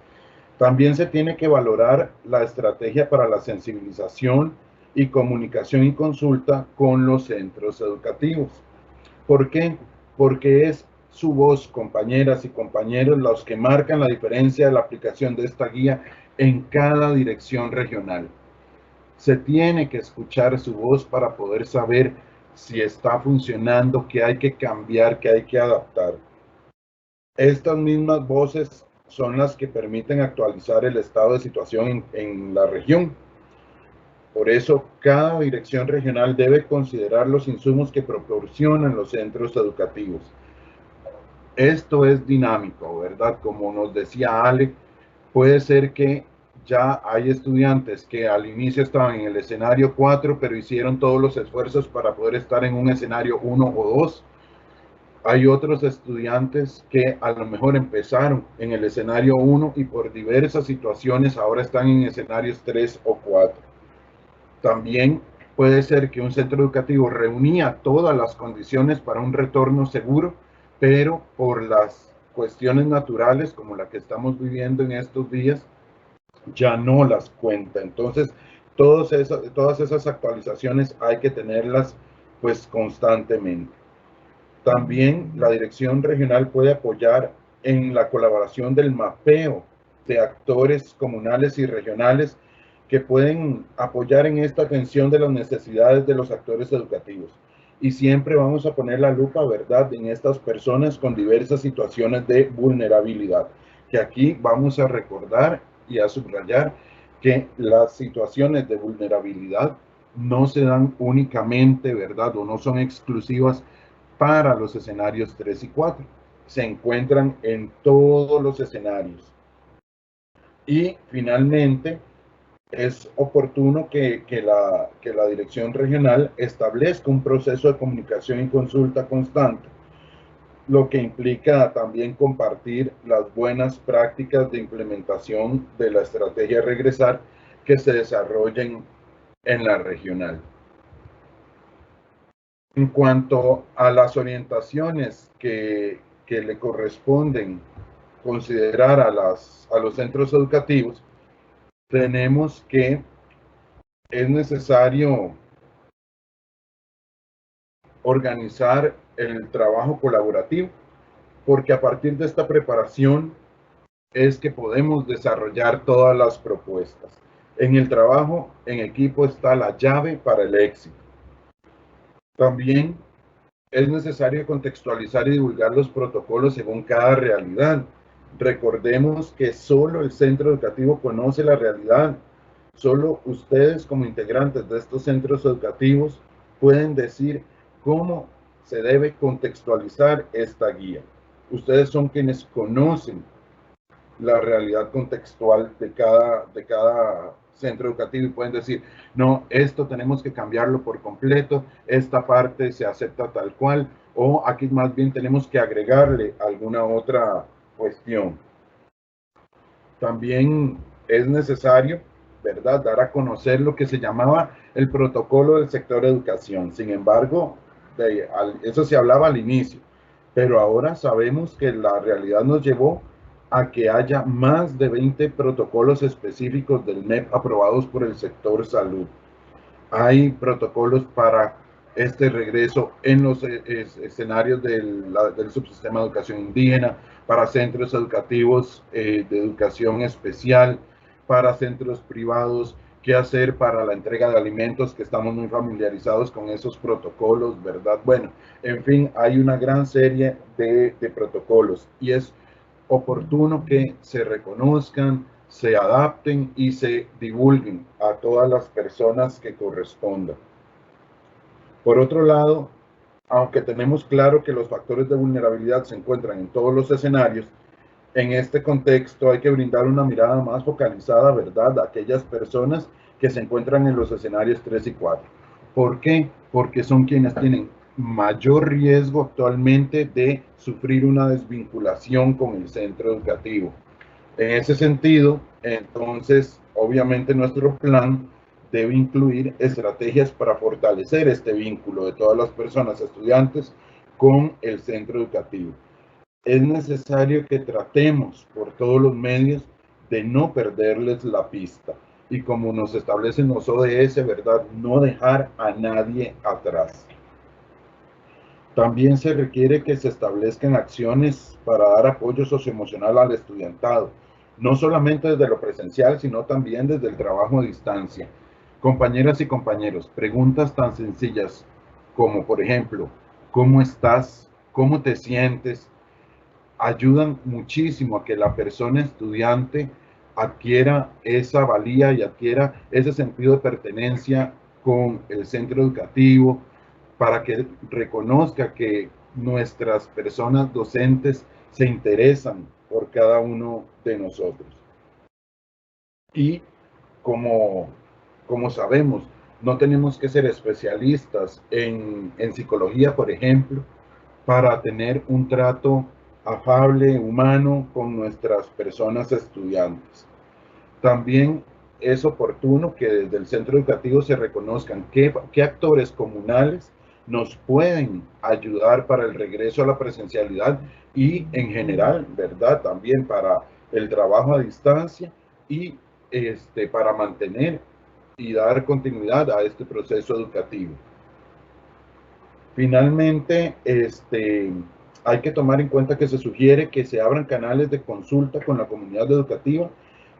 También se tiene que valorar la estrategia para la sensibilización y comunicación y consulta con los centros educativos. ¿Por qué? Porque es su voz, compañeras y compañeros, los que marcan la diferencia de la aplicación de esta guía en cada dirección regional. Se tiene que escuchar su voz para poder saber si está funcionando, qué hay que cambiar, qué hay que adaptar. Estas mismas voces son las que permiten actualizar el estado de situación en la región. Por eso, cada dirección regional debe considerar los insumos que proporcionan los centros educativos. Esto es dinámico, ¿verdad? Como nos decía Ale, puede ser que ya hay estudiantes que al inicio estaban en el escenario 4, pero hicieron todos los esfuerzos para poder estar en un escenario 1 o 2. Hay otros estudiantes que a lo mejor empezaron en el escenario 1 y por diversas situaciones ahora están en escenarios 3 o 4. También puede ser que un centro educativo reunía todas las condiciones para un retorno seguro, pero por las cuestiones naturales como la que estamos viviendo en estos días, ya no las cuenta. Entonces, todas esas actualizaciones hay que tenerlas pues constantemente. También la dirección regional puede apoyar en la colaboración del mapeo de actores comunales y regionales que pueden apoyar en esta atención de las necesidades de los actores educativos. Y siempre vamos a poner la lupa, ¿verdad?, en estas personas con diversas situaciones de vulnerabilidad. Que aquí vamos a recordar y a subrayar que las situaciones de vulnerabilidad no se dan únicamente, ¿verdad?, o no son exclusivas para los escenarios 3 y 4. Se encuentran en todos los escenarios. Y finalmente, es oportuno que la dirección regional establezca un proceso de comunicación y consulta constante, lo que implica también compartir las buenas prácticas de implementación de la estrategia Regresar que se desarrollen en la regional. En cuanto a las orientaciones que le corresponden considerar a los centros educativos, tenemos que es necesario organizar el trabajo colaborativo, porque a partir de esta preparación es que podemos desarrollar todas las propuestas. En el trabajo en equipo está la llave para el éxito. También es necesario contextualizar y divulgar los protocolos según cada realidad. Recordemos que solo el centro educativo conoce la realidad. Solo ustedes como integrantes de estos centros educativos pueden decir cómo se debe contextualizar esta guía. Ustedes son quienes conocen la realidad contextual de cada centro educativo y pueden decir, no, esto tenemos que cambiarlo por completo, esta parte se acepta tal cual, o aquí más bien tenemos que agregarle alguna otra cuestión. También es necesario, ¿verdad?, dar a conocer lo que se llamaba el protocolo del sector educación. Sin embargo, eso se hablaba al inicio, pero ahora sabemos que la realidad nos llevó a que haya más de 20 protocolos específicos del MEP aprobados por el sector salud. Hay protocolos para este regreso en los escenarios del subsistema de educación indígena, para centros educativos de educación especial, para centros privados, qué hacer para la entrega de alimentos, que estamos muy familiarizados con esos protocolos, ¿verdad? Bueno, en fin, hay una gran serie de protocolos y es oportuno que se reconozcan, se adapten y se divulguen a todas las personas que correspondan. Por otro lado, aunque tenemos claro que los factores de vulnerabilidad se encuentran en todos los escenarios, en este contexto hay que brindar una mirada más focalizada, ¿verdad?, a aquellas personas que se encuentran en los escenarios 3 y 4. ¿Por qué? Porque son quienes tienen mayor riesgo actualmente de sufrir una desvinculación con el centro educativo. En ese sentido, entonces, obviamente nuestro plan debe incluir estrategias para fortalecer este vínculo de todas las personas estudiantes con el centro educativo. Es necesario que tratemos por todos los medios de no perderles la pista y, como nos establecen los ODS, ¿verdad?, no dejar a nadie atrás. También se requiere que se establezcan acciones para dar apoyo socioemocional al estudiantado, no solamente desde lo presencial, sino también desde el trabajo a distancia. Compañeras y compañeros, preguntas tan sencillas como, por ejemplo, ¿cómo estás? ¿Cómo te sientes?, ayudan muchísimo a que la persona estudiante adquiera esa valía y adquiera ese sentido de pertenencia con el centro educativo, para que reconozca que nuestras personas docentes se interesan por cada uno de nosotros. Y como sabemos, no tenemos que ser especialistas en psicología, por ejemplo, para tener un trato afable, humano con nuestras personas estudiantes. También es oportuno que desde el centro educativo se reconozcan qué actores comunales nos pueden ayudar para el regreso a la presencialidad y en general, ¿verdad?, también para el trabajo a distancia y para mantener y dar continuidad a este proceso educativo. Finalmente, hay que tomar en cuenta que se sugiere que se abran canales de consulta con la comunidad educativa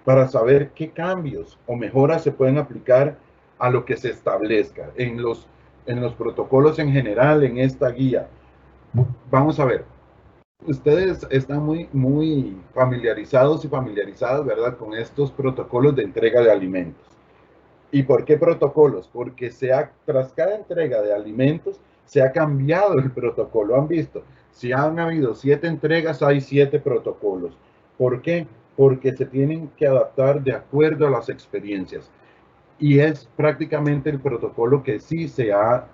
para saber qué cambios o mejoras se pueden aplicar a lo que se establezca en los protocolos en general, en esta guía. Vamos a ver, ustedes están muy familiarizados y familiarizadas, ¿verdad?, con estos protocolos de entrega de alimentos. ¿Y por qué protocolos? Porque tras cada entrega de alimentos se ha cambiado el protocolo. ¿Han visto? Si han habido 7 entregas, hay 7 protocolos. ¿Por qué? Porque se tienen que adaptar de acuerdo a las experiencias. Y es prácticamente el protocolo que sí se ha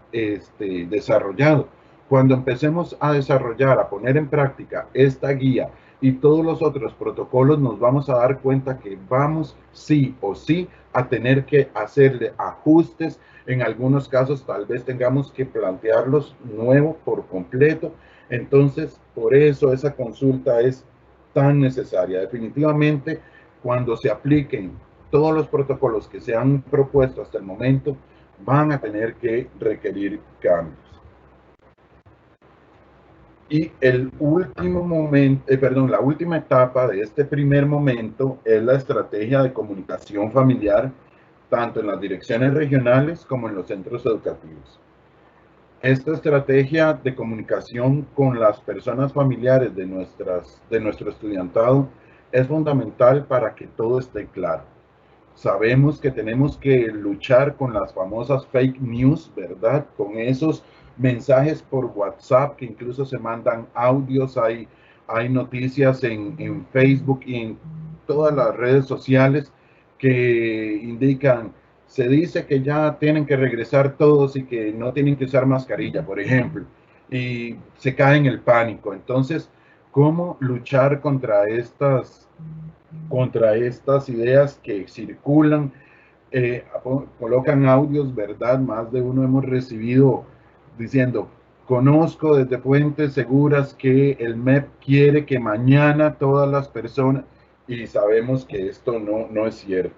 desarrollado. Cuando empecemos a desarrollar, a poner en práctica esta guía y todos los otros protocolos, nos vamos a dar cuenta que vamos sí o sí a tener que hacerle ajustes. En algunos casos tal vez tengamos que plantearlos nuevo por completo. Entonces, por eso esa consulta es tan necesaria. Definitivamente, cuando se apliquen todos los protocolos que se han propuesto hasta el momento, van a tener que requerir cambios. Y el último momento, la última etapa de este primer momento es la estrategia de comunicación familiar, tanto en las direcciones regionales como en los centros educativos. Esta estrategia de comunicación con las personas familiares de nuestro estudiantado es fundamental para que todo esté claro. Sabemos que tenemos que luchar con las famosas fake news, ¿verdad? Con esos mensajes por WhatsApp que incluso se mandan audios, hay noticias en Facebook y en todas las redes sociales que indican, se dice que ya tienen que regresar todos y que no tienen que usar mascarilla, por ejemplo, y se cae en el pánico. Entonces, ¿cómo luchar contra estas ideas que circulan? Colocan audios, ¿verdad? Más de uno hemos recibido diciendo, conozco desde fuentes seguras que el MEP quiere que mañana todas las personas, y sabemos que esto no es cierto.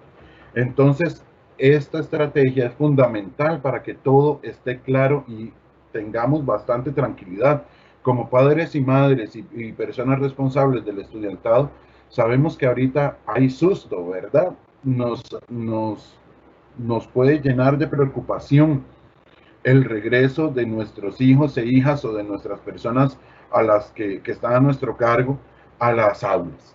Entonces, esta estrategia es fundamental para que todo esté claro y tengamos bastante tranquilidad. Como padres y madres y personas responsables del estudiantado, sabemos que ahorita hay susto, ¿verdad? Nos puede llenar de preocupación el regreso de nuestros hijos e hijas o de nuestras personas a las que están a nuestro cargo a las aulas.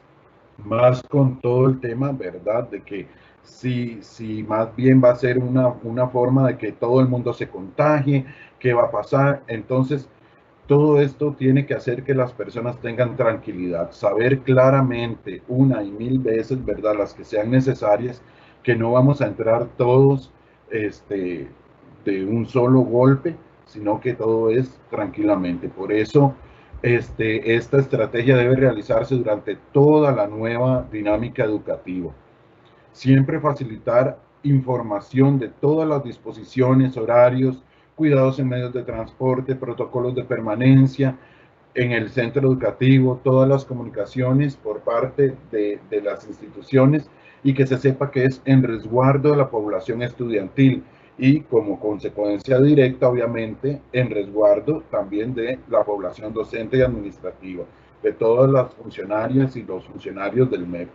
Más con todo el tema, ¿verdad? De que si más bien va a ser una forma de que todo el mundo se contagie, ¿qué va a pasar? Entonces, todo esto tiene que hacer que las personas tengan tranquilidad, saber claramente una y mil veces, ¿verdad? Las que sean necesarias, que no vamos a entrar todos de un solo golpe, sino que todo es tranquilamente. Por eso, esta estrategia debe realizarse durante toda la nueva dinámica educativa. Siempre facilitar información de todas las disposiciones, horarios, cuidados en medios de transporte, protocolos de permanencia en el centro educativo, todas las comunicaciones por parte de las instituciones y que se sepa que es en resguardo de la población estudiantil y como consecuencia directa, obviamente, en resguardo también de la población docente y administrativa, de todas las funcionarias y los funcionarios del MEP.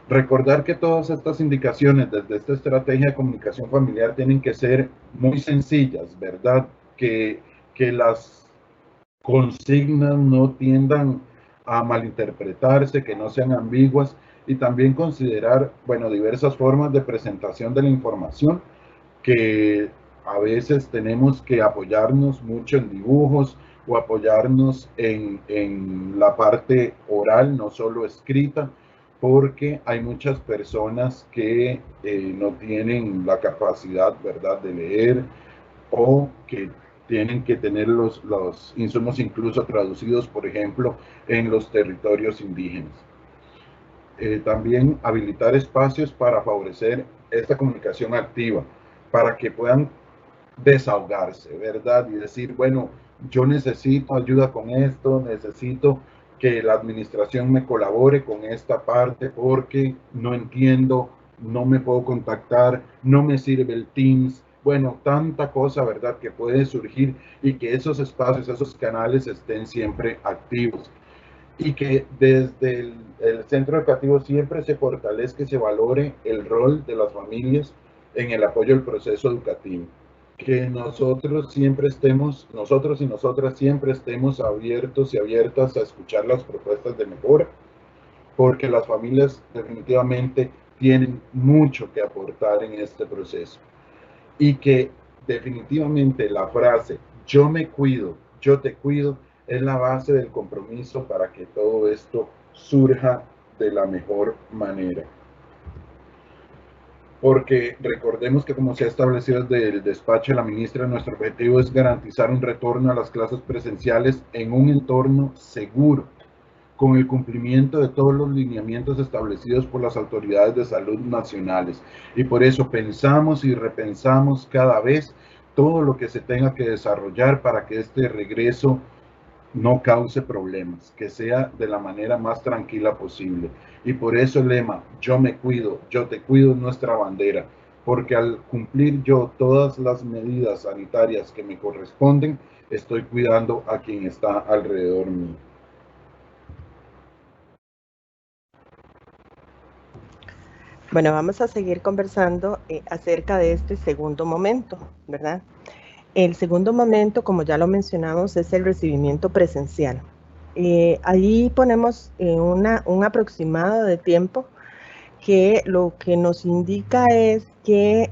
Recordar que todas estas indicaciones desde esta estrategia de comunicación familiar tienen que ser muy sencillas, ¿verdad? Que las consignas no tiendan a malinterpretarse, que no sean ambiguas y también considerar, bueno, diversas formas de presentación de la información que a veces tenemos que apoyarnos mucho en dibujos o apoyarnos en la parte oral, no solo escrita, porque hay muchas personas que no tienen la capacidad, ¿verdad?, de leer o que tienen que tener los insumos incluso traducidos, por ejemplo, en los territorios indígenas. También habilitar espacios para favorecer esta comunicación activa, para que puedan desahogarse, ¿verdad? Y decir, bueno, yo necesito ayuda con esto, necesito que la administración me colabore con esta parte porque no entiendo, no me puedo contactar, no me sirve el Teams. Bueno, tanta cosa, ¿verdad?, que puede surgir y que esos espacios, esos canales estén siempre activos. Y que desde el centro educativo siempre se fortalezca y se valore el rol de las familias en el apoyo al proceso educativo. Que nosotros siempre estemos, nosotros y nosotras siempre estemos abiertos y abiertas a escuchar las propuestas de mejora, porque las familias definitivamente tienen mucho que aportar en este proceso. Y que definitivamente la frase, yo me cuido, yo te cuido, es la base del compromiso para que todo esto surja de la mejor manera. Porque recordemos que, como se ha establecido desde el despacho de la ministra, nuestro objetivo es garantizar un retorno a las clases presenciales en un entorno seguro, con el cumplimiento de todos los lineamientos establecidos por las autoridades de salud nacionales. Y por eso pensamos y repensamos cada vez todo lo que se tenga que desarrollar para que este regreso no cause problemas, que sea de la manera más tranquila posible. Y por eso el lema, yo me cuido, yo te cuido, es nuestra bandera, porque al cumplir yo todas las medidas sanitarias que me corresponden, estoy cuidando a quien está alrededor mío. Bueno, vamos a seguir conversando acerca de este segundo momento, ¿verdad? El segundo momento, como ya lo mencionamos, es el recibimiento presencial. Ahí ponemos un aproximado de tiempo que lo que nos indica es que,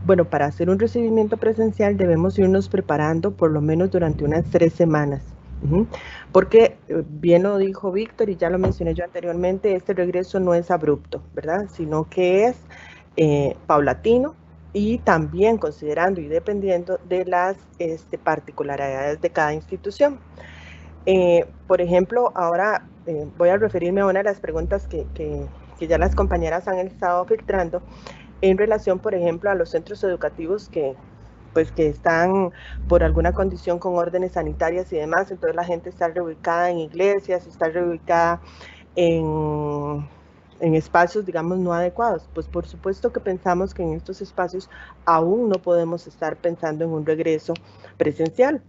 bueno, para hacer un recibimiento presencial debemos irnos preparando por lo menos durante unas 3 semanas. Porque bien lo dijo Víctor y ya lo mencioné yo anteriormente, este regreso no es abrupto, ¿verdad? Sino que es paulatino y también considerando y dependiendo de las particularidades de cada institución. Por ejemplo, ahora voy a referirme a una de las preguntas que ya las compañeras han estado filtrando en relación, por ejemplo, a los centros educativos que están por alguna condición con órdenes sanitarias y demás, entonces la gente está reubicada en iglesias, está reubicada en espacios, digamos, no adecuados. Pues por supuesto que pensamos que en estos espacios aún no podemos estar pensando en un regreso presencial,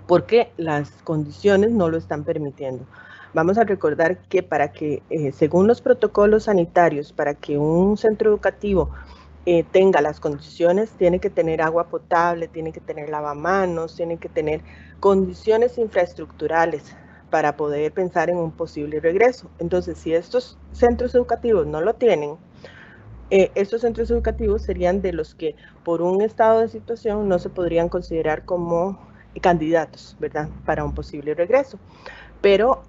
porque las condiciones no lo están permitiendo. Vamos a recordar que para que, según los protocolos sanitarios, para que un centro educativo tenga las condiciones, tiene que tener agua potable, tiene que tener lavamanos, tiene que tener condiciones infraestructurales para poder pensar en un posible regreso. Entonces, si estos centros educativos no lo tienen, estos centros educativos serían de los que por un estado de situación no se podrían considerar como candidatos, ¿verdad?, para un posible regreso. Pero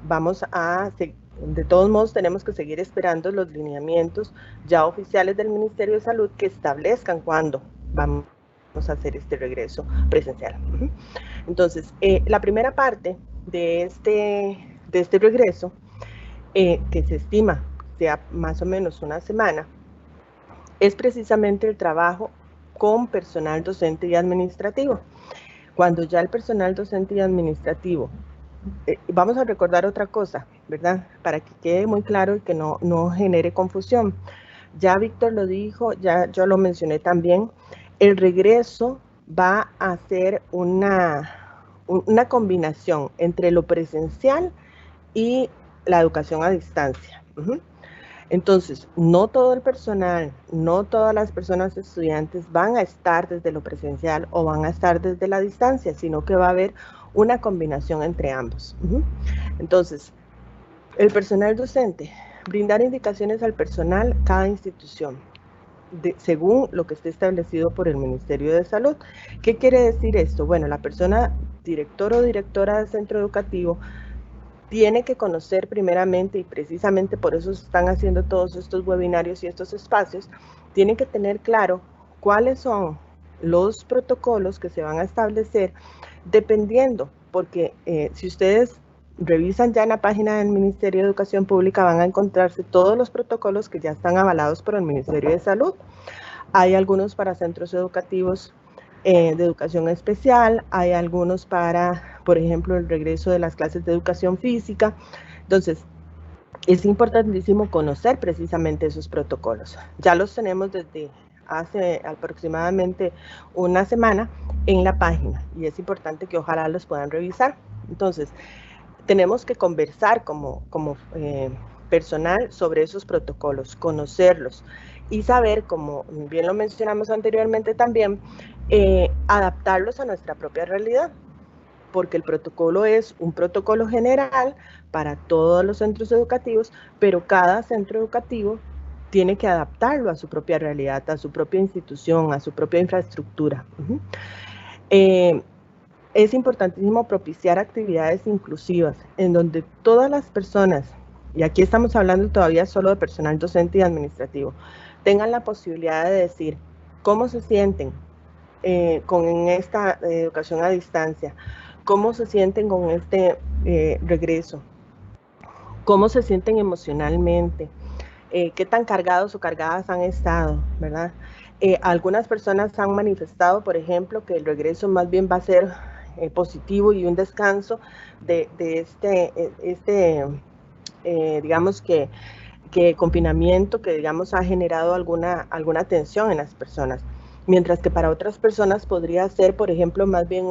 vamos a, de todos modos, tenemos que seguir esperando los lineamientos ya oficiales del Ministerio de Salud que establezcan cuándo vamos a hacer este regreso presencial. Entonces, la primera parte de este regreso, que se estima sea más o menos una semana, es precisamente el trabajo con personal docente y administrativo. Cuando ya el personal docente y administrativo, vamos a recordar otra cosa, ¿verdad? Para que quede muy claro y que no genere confusión. Ya Víctor lo dijo, ya yo lo mencioné también, el regreso va a ser una combinación entre lo presencial y la educación a distancia. Entonces, no todo el personal, no todas las personas estudiantes van a estar desde lo presencial o van a estar desde la distancia, sino que va a haber una combinación entre ambos. Entonces, el personal docente, brindar indicaciones al personal, cada institución, según lo que esté establecido por el Ministerio de Salud. ¿Qué quiere decir esto? Bueno, la persona director o directora del centro educativo tiene que conocer primeramente, y precisamente por eso están haciendo todos estos webinarios y estos espacios, tiene que tener claro cuáles son los protocolos que se van a establecer dependiendo, porque si ustedes revisan ya en la página del Ministerio de Educación Pública van a encontrarse todos los protocolos que ya están avalados por el Ministerio de Salud. Hay algunos para centros educativos de educación especial, hay algunos para, por ejemplo, el regreso de las clases de educación física. Entonces, es importantísimo conocer precisamente esos protocolos. Ya los tenemos desde hace aproximadamente una semana en la página y es importante que ojalá los puedan revisar. Entonces, tenemos que conversar como personal sobre esos protocolos, conocerlos y saber, como bien lo mencionamos anteriormente también, adaptarlos a nuestra propia realidad, porque el protocolo es un protocolo general para todos los centros educativos, pero cada centro educativo tiene que adaptarlo a su propia realidad, a su propia institución, a su propia infraestructura. Es importantísimo propiciar actividades inclusivas en donde todas las personas, y aquí estamos hablando todavía solo de personal docente y administrativo, tengan la posibilidad de decir cómo se sienten con esta educación a distancia, cómo se sienten con este regreso, cómo se sienten emocionalmente, qué tan cargados o cargadas han estado, ¿verdad? Algunas personas han manifestado, por ejemplo, que el regreso más bien va a ser positivo y un descanso de digamos que confinamiento que, digamos, ha generado alguna tensión en las personas, mientras que para otras personas podría ser, por ejemplo, más bien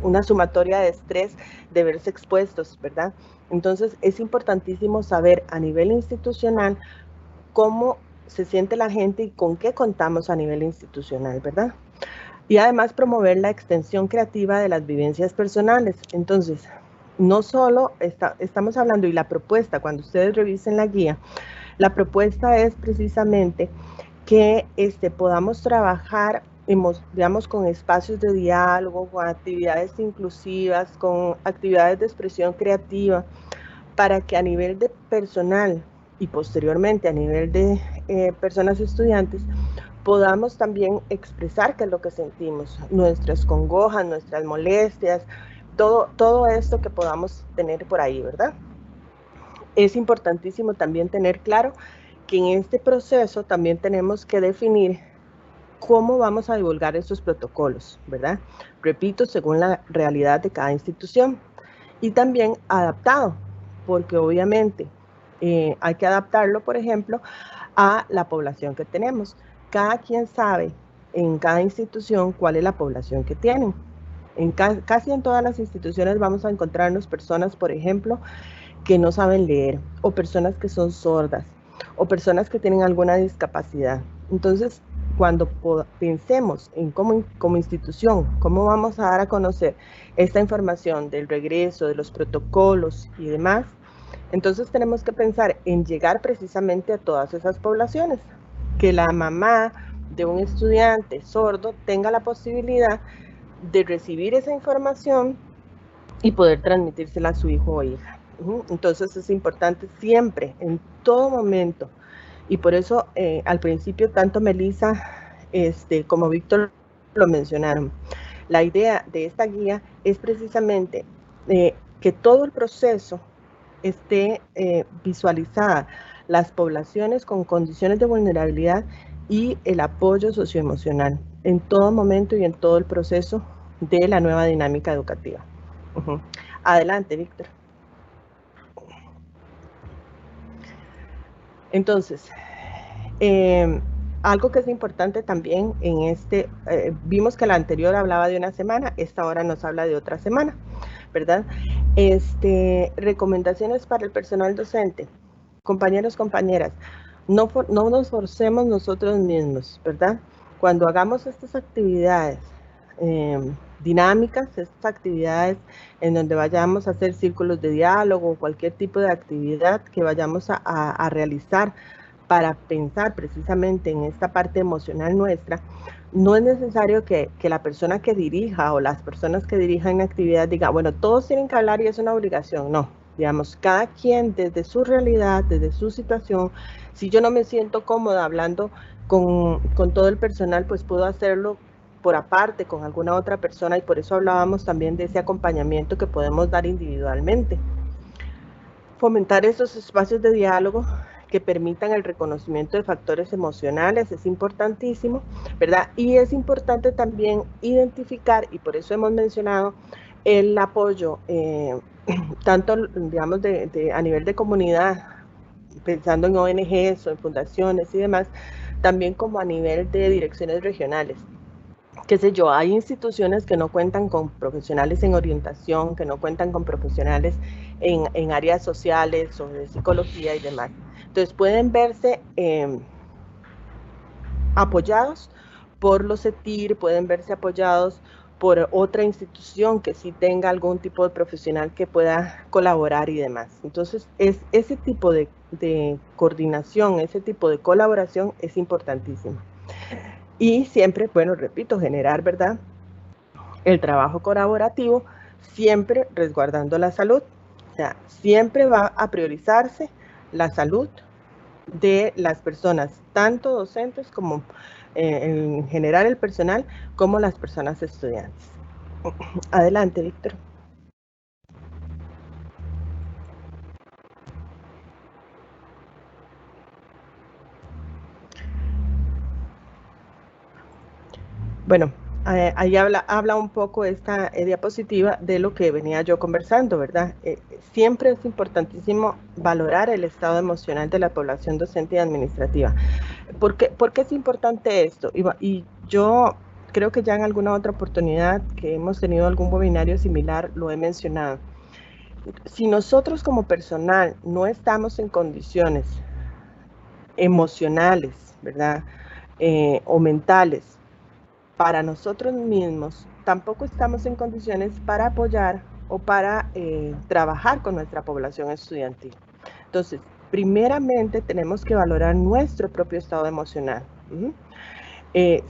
una sumatoria de estrés de verse expuestos, ¿verdad? Entonces, es importantísimo saber a nivel institucional cómo se siente la gente y con qué contamos a nivel institucional, ¿verdad? Y además promover la extensión creativa de las vivencias personales. Entonces, no solo estamos hablando, y la propuesta, cuando ustedes revisen la guía, la propuesta es precisamente que podamos trabajar, digamos, con espacios de diálogo, con actividades inclusivas, con actividades de expresión creativa, para que a nivel de personal y posteriormente a nivel de personas estudiantes, podamos también expresar qué es lo que sentimos, nuestras congojas, nuestras molestias, todo esto que podamos tener por ahí, ¿verdad? Es importantísimo también tener claro que en este proceso también tenemos que definir cómo vamos a divulgar estos protocolos, ¿verdad? Repito, según la realidad de cada institución y también adaptado, porque obviamente hay que adaptarlo, por ejemplo, a la población que tenemos. Cada quien sabe en cada institución cuál es la población que tienen. Casi en todas las instituciones vamos a encontrarnos personas, por ejemplo, que no saben leer, o personas que son sordas, o personas que tienen alguna discapacidad. Entonces, cuando pensemos en como institución, cómo vamos a dar a conocer esta información del regreso, de los protocolos y demás, entonces tenemos que pensar en llegar precisamente a todas esas poblaciones, que la mamá de un estudiante sordo tenga la posibilidad de recibir esa información y poder transmitírsela a su hijo o hija. Entonces es importante siempre, en todo momento, y por eso al principio tanto Melissa como Víctor lo mencionaron. La idea de esta guía es precisamente que todo el proceso esté visualizada, las poblaciones con condiciones de vulnerabilidad y el apoyo socioemocional en todo momento y en todo el proceso de la nueva dinámica educativa. Adelante, Víctor. Entonces, algo que es importante también en vimos que la anterior hablaba de una semana, esta hora nos habla de otra semana, ¿verdad? Recomendaciones para el personal docente. Compañeros, compañeras, no nos forcemos nosotros mismos, ¿verdad? Cuando hagamos estas actividades dinámicas, estas actividades en donde vayamos a hacer círculos de diálogo o cualquier tipo de actividad que vayamos a realizar para pensar precisamente en esta parte emocional nuestra, no es necesario que la persona que dirija o las personas que dirijan la actividad diga, bueno, todos tienen que hablar y es una obligación. No, digamos, cada quien desde su realidad, desde su situación, si yo no me siento cómoda hablando con todo el personal, pues puedo hacerlo por aparte con alguna otra persona, y por eso hablábamos también de ese acompañamiento que podemos dar individualmente. Fomentar esos espacios de diálogo que permitan el reconocimiento de factores emocionales es importantísimo, ¿verdad? Y es importante también identificar, y por eso hemos mencionado el apoyo, tanto, digamos, a nivel de comunidad, pensando en ONGs o en fundaciones y demás, también como a nivel de direcciones regionales. Qué sé yo, hay instituciones que no cuentan con profesionales en orientación, que no cuentan con profesionales en áreas sociales o de psicología y demás. Entonces pueden verse apoyados por los CETIR, pueden verse apoyados por otra institución que sí tenga algún tipo de profesional que pueda colaborar y demás. Entonces, ese tipo de coordinación, ese tipo de colaboración es importantísimo. Y siempre, bueno, repito, generar, ¿verdad?, el trabajo colaborativo, siempre resguardando la salud. O sea, siempre va a priorizarse la salud de las personas, tanto docentes como en general el personal, como las personas estudiantes. Adelante, Víctor. Bueno, ahí habla un poco esta diapositiva de lo que venía yo conversando, ¿verdad? Siempre es importantísimo valorar el estado emocional de la población docente y administrativa. ¿Por qué es importante esto? Y yo creo que ya en alguna otra oportunidad que hemos tenido algún webinario similar lo he mencionado. Si nosotros como personal no estamos en condiciones emocionales, ¿verdad? O mentales, para nosotros mismos, tampoco estamos en condiciones para apoyar o para trabajar con nuestra población estudiantil. Entonces, primeramente tenemos que valorar nuestro propio estado emocional.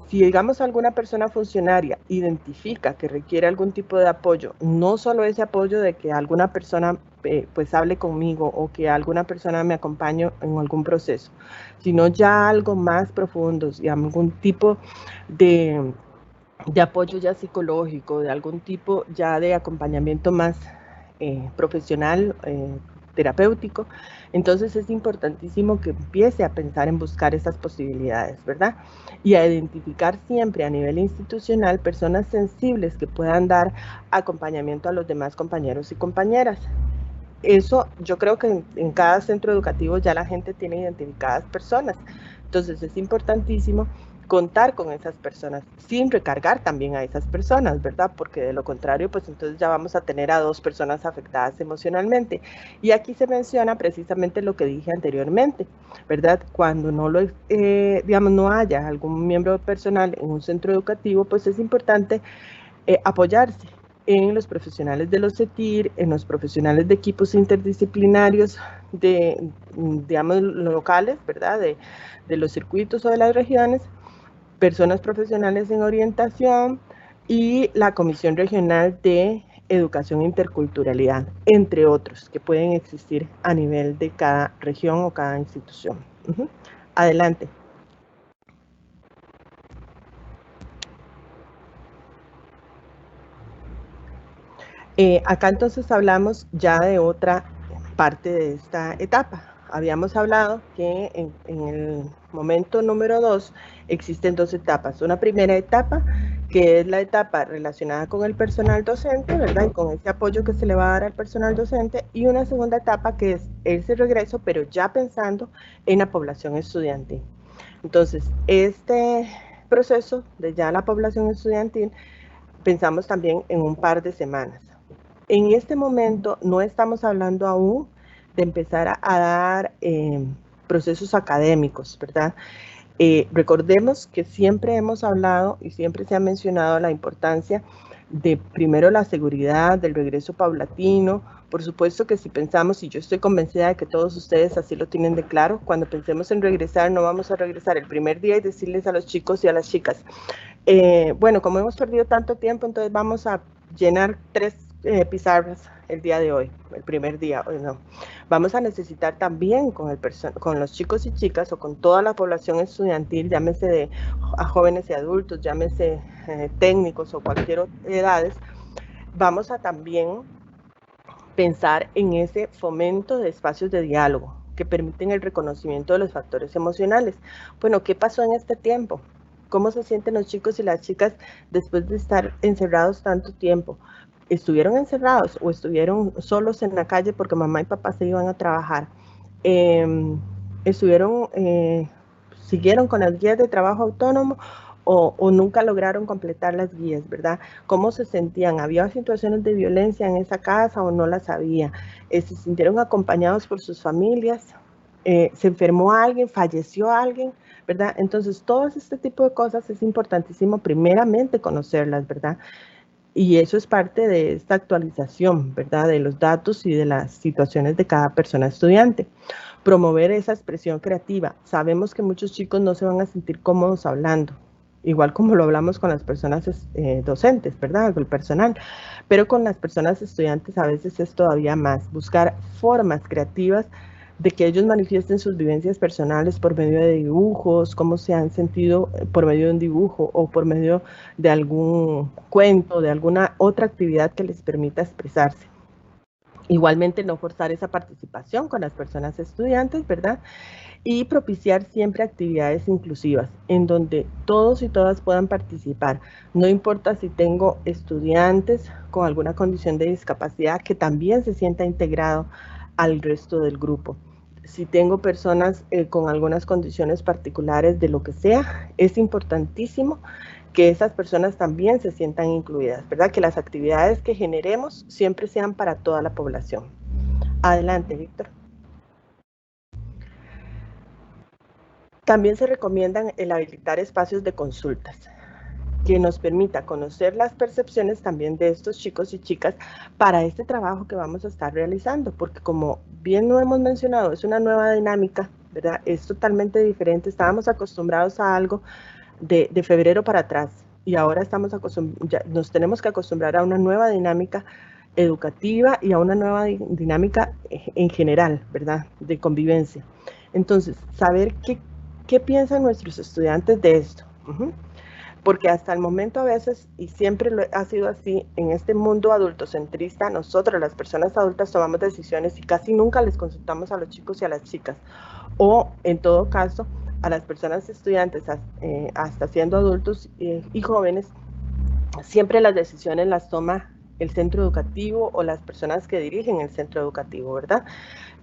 Si digamos alguna persona funcionaria identifica que requiere algún tipo de apoyo, no solo ese apoyo de que alguna persona pues hable conmigo o que alguna persona me acompañe en algún proceso, sino ya algo más profundo, y algún tipo de apoyo ya psicológico, de algún tipo ya de acompañamiento más profesional, terapéutico. Entonces es importantísimo que empiece a pensar en buscar esas posibilidades, ¿verdad? Y a identificar siempre a nivel institucional personas sensibles que puedan dar acompañamiento a los demás compañeros y compañeras. Eso yo creo que en cada centro educativo ya la gente tiene identificadas personas. Entonces es importantísimo contar con esas personas, sin recargar también a esas personas, ¿verdad? Porque de lo contrario, pues entonces ya vamos a tener a 2 personas afectadas emocionalmente. Y aquí se menciona precisamente lo que dije anteriormente, ¿verdad? Cuando no lo, digamos, no haya algún miembro personal en un centro educativo, pues es importante apoyarse en los profesionales de los CETIR, en los profesionales de equipos interdisciplinarios digamos, locales, ¿verdad? De los circuitos o de las regiones, personas profesionales en orientación y la Comisión Regional de Educación e Interculturalidad, entre otros, que pueden existir a nivel de cada región o cada institución. Adelante. Acá entonces hablamos ya de otra parte de esta etapa. Habíamos hablado que en el momento número 2 existen 2 etapas. Una primera etapa, que es la etapa relacionada con el personal docente, ¿verdad? Y con ese apoyo que se le va a dar al personal docente. Y una segunda etapa que es ese regreso, pero ya pensando en la población estudiantil. Entonces, este proceso de ya la población estudiantil, pensamos también en un par de semanas. En este momento no estamos hablando aún de empezar a dar procesos académicos, ¿verdad? Recordemos que siempre hemos hablado y siempre se ha mencionado la importancia de primero la seguridad, del regreso paulatino. Por supuesto que si pensamos, y yo estoy convencida de que todos ustedes así lo tienen de claro, cuando pensemos en regresar, no vamos a regresar el primer día y decirles a los chicos y a las chicas, bueno, como hemos perdido tanto tiempo, entonces vamos a llenar 3 pizarras el día de hoy, el primer día. No. Vamos a necesitar también con los chicos y chicas o con toda la población estudiantil, llámese a jóvenes y adultos, llámese técnicos o cualquier otra edades, vamos a también pensar en ese fomento de espacios de diálogo que permiten el reconocimiento de los factores emocionales. Bueno, ¿qué pasó en este tiempo? ¿Cómo se sienten los chicos y las chicas después de estar encerrados tanto tiempo? ¿Estuvieron encerrados o estuvieron solos en la calle porque mamá y papá se iban a trabajar? ¿Siguieron con las guías de trabajo autónomo o nunca lograron completar las guías, ¿verdad? ¿Cómo se sentían? ¿Había situaciones de violencia en esa casa o no las había? ¿Se sintieron acompañados por sus familias? ¿Se enfermó alguien? ¿Falleció alguien? ¿Verdad? Entonces, todo este tipo de cosas es importantísimo primeramente conocerlas, ¿verdad? Y eso es parte de esta actualización, ¿verdad? De los datos y de las situaciones de cada persona estudiante. Promover esa expresión creativa. Sabemos que muchos chicos no se van a sentir cómodos hablando, igual como lo hablamos con las personas docentes, ¿verdad? Con el personal. Pero con las personas estudiantes a veces es todavía más. Buscar formas creativas de que ellos manifiesten sus vivencias personales por medio de dibujos, cómo se han sentido por medio de un dibujo o por medio de algún cuento, de alguna otra actividad que les permita expresarse. Igualmente no forzar esa participación con las personas estudiantes, ¿verdad? Y propiciar siempre actividades inclusivas en donde todos y todas puedan participar. No importa si tengo estudiantes con alguna condición de discapacidad, que también se sienta integrado al resto del grupo. Si tengo personas con algunas condiciones particulares de lo que sea, es importantísimo que esas personas también se sientan incluidas, ¿verdad? Que las actividades que generemos siempre sean para toda la población. Adelante, Víctor. También se recomiendan el habilitar espacios de consultas. que nos permita conocer las percepciones también de estos chicos y chicas para este trabajo que vamos a estar realizando, porque como bien lo hemos mencionado, es una nueva dinámica, ¿verdad? Es totalmente diferente. Estábamos acostumbrados a algo de febrero para atrás y ahora nos tenemos que acostumbrar a una nueva dinámica educativa y a una nueva dinámica en general, ¿verdad? De convivencia. Entonces, saber qué piensan nuestros estudiantes de esto. Porque hasta el momento a veces, y siempre ha sido así, en este mundo adultocentrista, nosotros las personas adultas tomamos decisiones y casi nunca les consultamos a los chicos y a las chicas. O en todo caso, a las personas estudiantes hasta siendo adultos y jóvenes, siempre las decisiones las toma el centro educativo o las personas que dirigen el centro educativo, ¿verdad?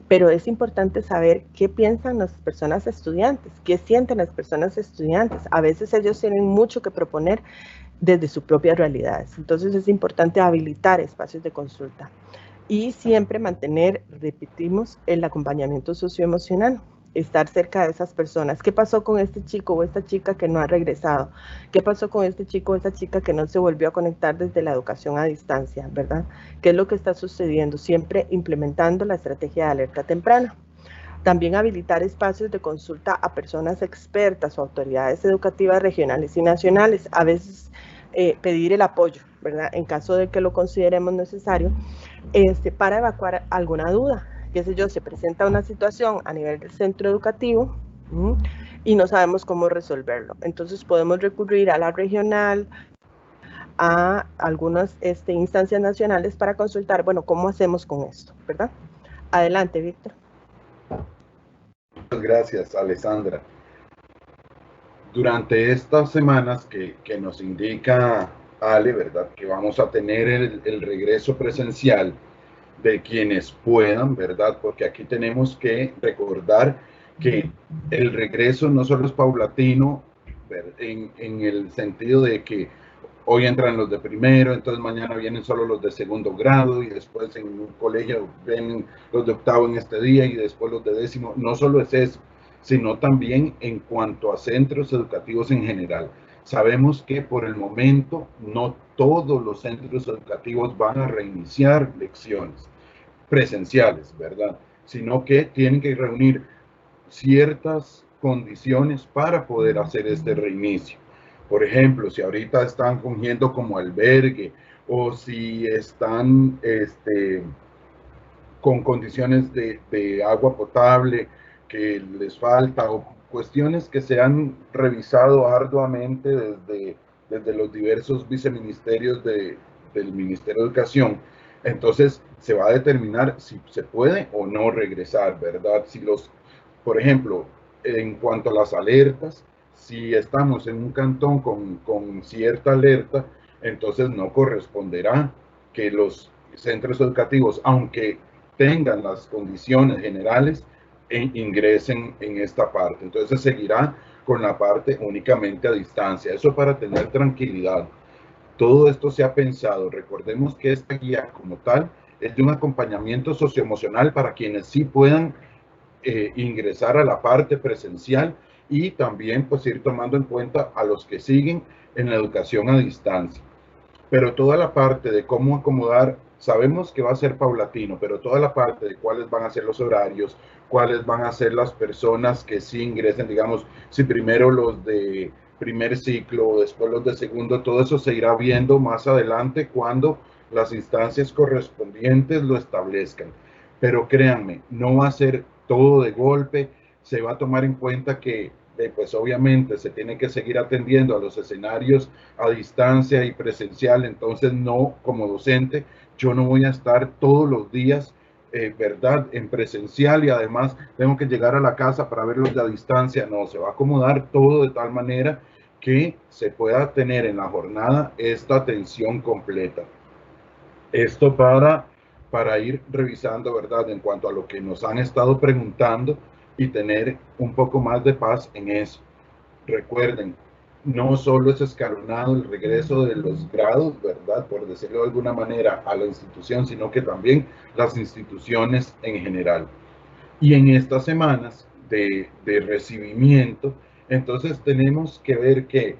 Pero es importante saber qué piensan las personas estudiantes, qué sienten las personas estudiantes. A veces ellos tienen mucho que proponer desde sus propias realidades. Entonces es importante habilitar espacios de consulta y siempre mantener, repetimos, el acompañamiento socioemocional. Estar cerca de esas personas. ¿Qué pasó con este chico o esta chica que no ha regresado? ¿Qué pasó con este chico o esta chica que no se volvió a conectar desde la educación a distancia, verdad? ¿Qué es lo que está sucediendo? Siempre implementando la estrategia de alerta temprana. También habilitar espacios de consulta a personas expertas o autoridades educativas regionales y nacionales. A veces pedir el apoyo, ¿verdad? En caso de que lo consideremos necesario, para evacuar alguna duda. Qué sé yo, se presenta una situación a nivel del centro educativo y no sabemos cómo resolverlo. Entonces podemos recurrir a la regional, a algunas instancias nacionales para consultar, bueno, ¿cómo hacemos con esto? ¿Verdad? Adelante, Víctor. Muchas gracias, Alessandra. Durante estas semanas que nos indica Ale, ¿verdad? Que vamos a tener el regreso presencial de quienes puedan, ¿verdad? Porque aquí tenemos que recordar que el regreso no solo es paulatino, en el sentido de que hoy entran los de primero, entonces mañana vienen solo los de segundo grado y después en un colegio vienen los de octavo en este día y después los de décimo. No solo es eso, sino también en cuanto a centros educativos en general. Sabemos que por el momento no todos los centros educativos van a reiniciar lecciones presenciales, ¿verdad? Sino que tienen que reunir ciertas condiciones para poder hacer este reinicio. Por ejemplo, si ahorita están fungiendo como albergue o si están con condiciones de agua potable que les falta o cuestiones que se han revisado arduamente desde los diversos viceministerios del Ministerio de Educación. Entonces se va a determinar si se puede o no regresar, ¿verdad? Si por ejemplo, en cuanto a las alertas, si estamos en un cantón con cierta alerta, entonces no corresponderá que los centros educativos, aunque tengan las condiciones generales, ingresen en esta parte. Entonces se seguirá con la parte únicamente a distancia. Eso para tener tranquilidad. Todo esto se ha pensado. Recordemos que esta guía como tal es de un acompañamiento socioemocional para quienes sí puedan ingresar a la parte presencial y también pues ir tomando en cuenta a los que siguen en la educación a distancia. Pero toda la parte de cómo acomodar, sabemos que va a ser paulatino, pero toda la parte de cuáles van a ser los horarios, cuáles van a ser las personas que sí ingresen, digamos, si primero los de primer ciclo, después los de segundo, todo eso se irá viendo más adelante cuando las instancias correspondientes lo establezcan. Pero créanme, no va a ser todo de golpe, se va a tomar en cuenta que pues obviamente se tiene que seguir atendiendo a los escenarios a distancia y presencial, entonces no, como docente, yo no voy a estar todos los días, ¿verdad?, en presencial y además tengo que llegar a la casa para verlos de a distancia, no, se va a acomodar todo de tal manera que se pueda tener en la jornada esta atención completa. Esto para ir revisando, ¿verdad?, en cuanto a lo que nos han estado preguntando y tener un poco más de paz en eso. Recuerden, no solo es escalonado el regreso de los grados, ¿verdad?, por decirlo de alguna manera, a la institución, sino que también las instituciones en general. Y en estas semanas de recibimiento, entonces tenemos que ver que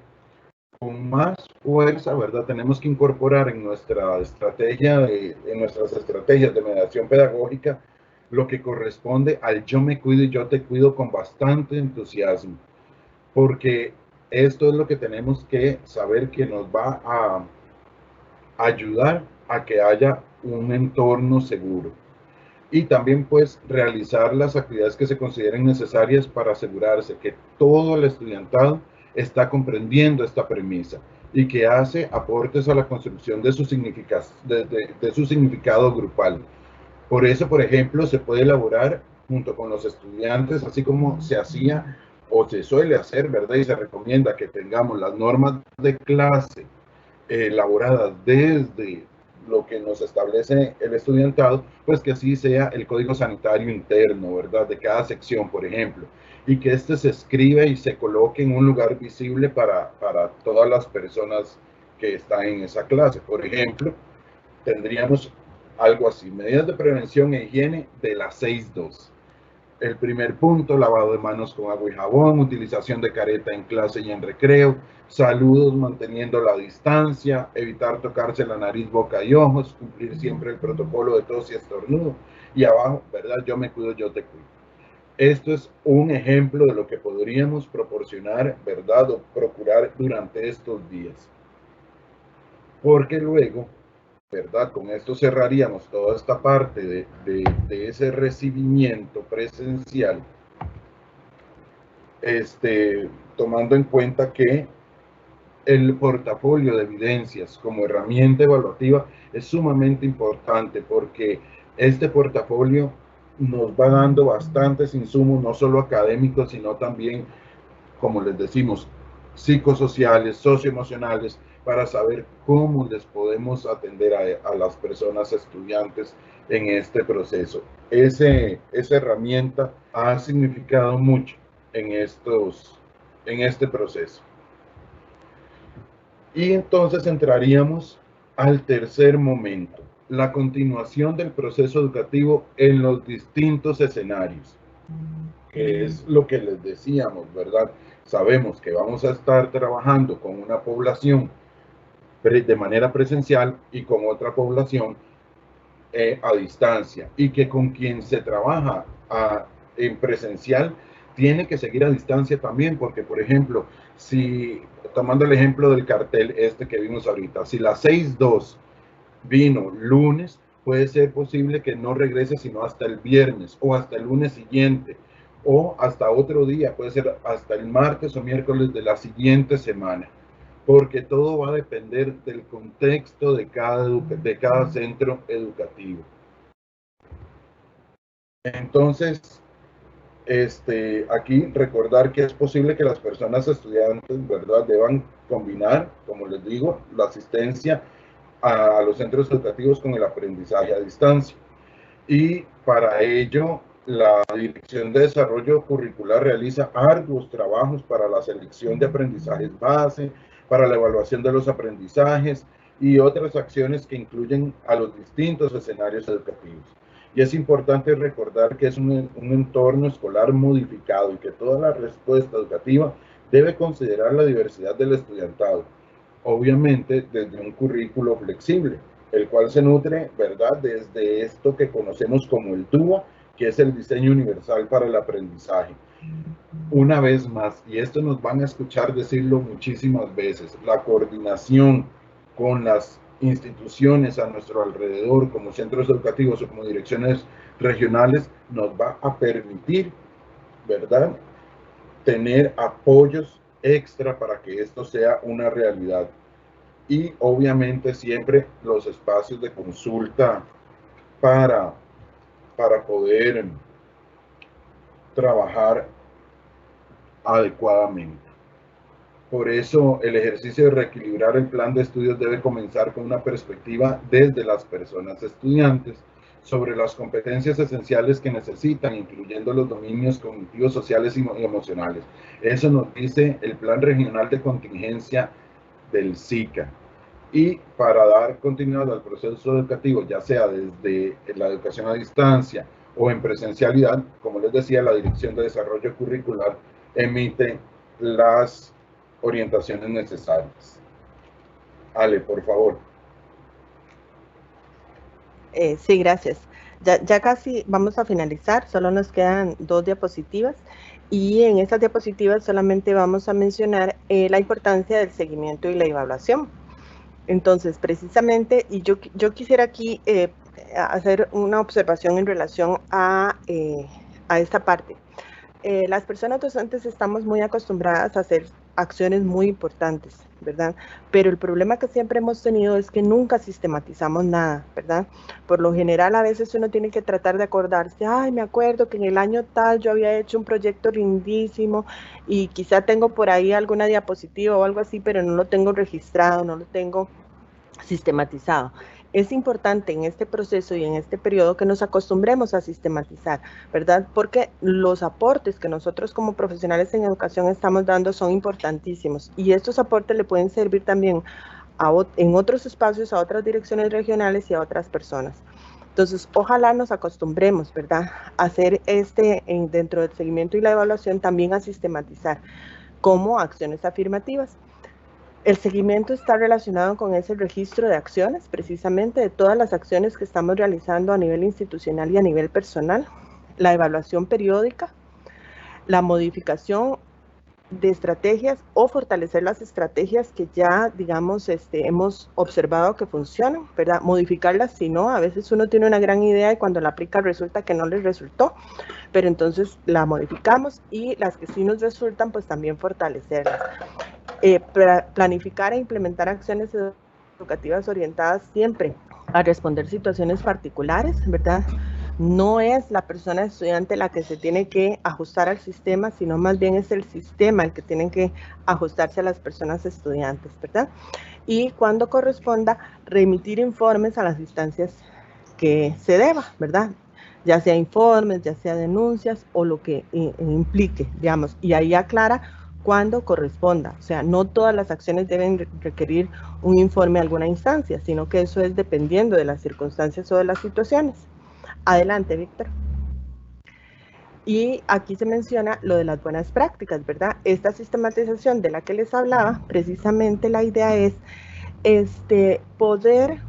con más fuerza, ¿verdad? Tenemos que incorporar en nuestra estrategia, en nuestras estrategias de mediación pedagógica, lo que corresponde al yo me cuido y yo te cuido con bastante entusiasmo, porque esto es lo que tenemos que saber que nos va a ayudar a que haya un entorno seguro. Y también pues realizar las actividades que se consideren necesarias para asegurarse que todo el estudiantado está comprendiendo esta premisa y que hace aportes a la construcción de su significado grupal. Por eso, por ejemplo, se puede elaborar junto con los estudiantes, así como se hacía o se suele hacer, ¿verdad? Y se recomienda que tengamos las normas de clase elaboradas desde lo que nos establece el estudiantado, pues que así sea el código sanitario interno, ¿verdad? De cada sección, por ejemplo, y que este se escriba y se coloque en un lugar visible para todas las personas que están en esa clase. Por ejemplo, tendríamos algo así, medidas de prevención e higiene de las 6.2. El primer punto, lavado de manos con agua y jabón, utilización de careta en clase y en recreo, saludos manteniendo la distancia, evitar tocarse la nariz, boca y ojos, cumplir siempre el protocolo de tos y estornudo. Y abajo, ¿verdad? Yo me cuido, yo te cuido. Esto es un ejemplo de lo que podríamos proporcionar, ¿verdad? O procurar durante estos días. Porque luego, ¿verdad? Con esto cerraríamos toda esta parte de ese recibimiento presencial, tomando en cuenta que el portafolio de evidencias como herramienta evaluativa es sumamente importante porque este portafolio nos va dando bastantes insumos, no solo académicos, sino también, como les decimos, psicosociales, socioemocionales, para saber cómo les podemos atender a las personas estudiantes en este proceso. Esa herramienta ha significado mucho en este proceso. Y entonces entraríamos al tercer momento, la continuación del proceso educativo en los distintos escenarios, que es lo que les decíamos, ¿verdad? Sabemos que vamos a estar trabajando con una población de manera presencial y con otra población a distancia, y que con quien se trabaja en presencial tiene que seguir a distancia también, porque por ejemplo, si tomando el ejemplo del cartel que vimos ahorita, si la 6.2 vino lunes, puede ser posible que no regrese sino hasta el viernes o hasta el lunes siguiente o hasta otro día, puede ser hasta el martes o miércoles de la siguiente semana, porque todo va a depender del contexto de cada centro educativo. Entonces, aquí recordar que es posible que las personas estudiantes, ¿verdad?, deban combinar, como les digo, la asistencia a los centros educativos con el aprendizaje a distancia. Y para ello, la Dirección de Desarrollo Curricular realiza arduos trabajos para la selección de aprendizajes base, para la evaluación de los aprendizajes y otras acciones que incluyen a los distintos escenarios educativos. Y es importante recordar que es un entorno escolar modificado y que toda la respuesta educativa debe considerar la diversidad del estudiantado, obviamente desde un currículo flexible, el cual se nutre, ¿verdad?, desde esto que conocemos como el DUA, que es el diseño universal para el aprendizaje. Una vez más, y esto nos van a escuchar decirlo muchísimas veces, la coordinación con las instituciones a nuestro alrededor, como centros educativos o como direcciones regionales, nos va a permitir, ¿verdad?, tener apoyos extra para que esto sea una realidad. Y obviamente siempre los espacios de consulta para poder trabajar adecuadamente. Por eso el ejercicio de reequilibrar el plan de estudios debe comenzar con una perspectiva desde las personas estudiantes sobre las competencias esenciales que necesitan, incluyendo los dominios cognitivos, sociales y emocionales. Eso nos dice el Plan Regional de Contingencia del SICA. Y para dar continuidad al proceso educativo, ya sea desde la educación a distancia o en presencialidad, como les decía, la Dirección de Desarrollo Curricular emite las orientaciones necesarias. Ale, por favor. Sí, gracias. Ya casi vamos a finalizar, solo nos quedan 2 diapositivas y en estas diapositivas solamente vamos a mencionar la importancia del seguimiento y la evaluación. Entonces, precisamente, y yo quisiera aquí hacer una observación en relación a esta parte. Las personas docentes estamos muy acostumbradas a hacer acciones muy importantes, ¿verdad? Pero el problema que siempre hemos tenido es que nunca sistematizamos nada, ¿verdad? Por lo general, a veces uno tiene que tratar de acordarse, ay, me acuerdo que en el año tal yo había hecho un proyecto lindísimo y quizá tengo por ahí alguna diapositiva o algo así, pero no lo tengo registrado, no lo tengo sistematizado. Es importante en este proceso y en este periodo que nos acostumbremos a sistematizar, ¿verdad? Porque los aportes que nosotros como profesionales en educación estamos dando son importantísimos y estos aportes le pueden servir también en otros espacios, a otras direcciones regionales y a otras personas. Entonces, ojalá nos acostumbremos, ¿verdad?, a hacer dentro del seguimiento y la evaluación también a sistematizar como acciones afirmativas. El seguimiento está relacionado con ese registro de acciones, precisamente de todas las acciones que estamos realizando a nivel institucional y a nivel personal, la evaluación periódica, la modificación de estrategias o fortalecer las estrategias que ya, digamos, hemos observado que funcionan, ¿verdad? Modificarlas si no, a veces uno tiene una gran idea y cuando la aplica resulta que no les resultó, pero entonces la modificamos y las que sí nos resultan, pues también fortalecerlas. Planificar e implementar acciones educativas orientadas siempre a responder situaciones particulares, ¿verdad? No es la persona estudiante la que se tiene que ajustar al sistema, sino más bien es el sistema el que tiene que ajustarse a las personas estudiantes, ¿verdad? Y cuando corresponda, remitir informes a las instancias que se deba, ¿verdad? Ya sea informes, ya sea denuncias o lo que implique, digamos, y ahí aclara cuando corresponda. O sea, no todas las acciones deben requerir un informe a alguna instancia, sino que eso es dependiendo de las circunstancias o de las situaciones. Adelante, Víctor. Y aquí se menciona lo de las buenas prácticas, ¿verdad? Esta sistematización de la que les hablaba, precisamente la idea es poder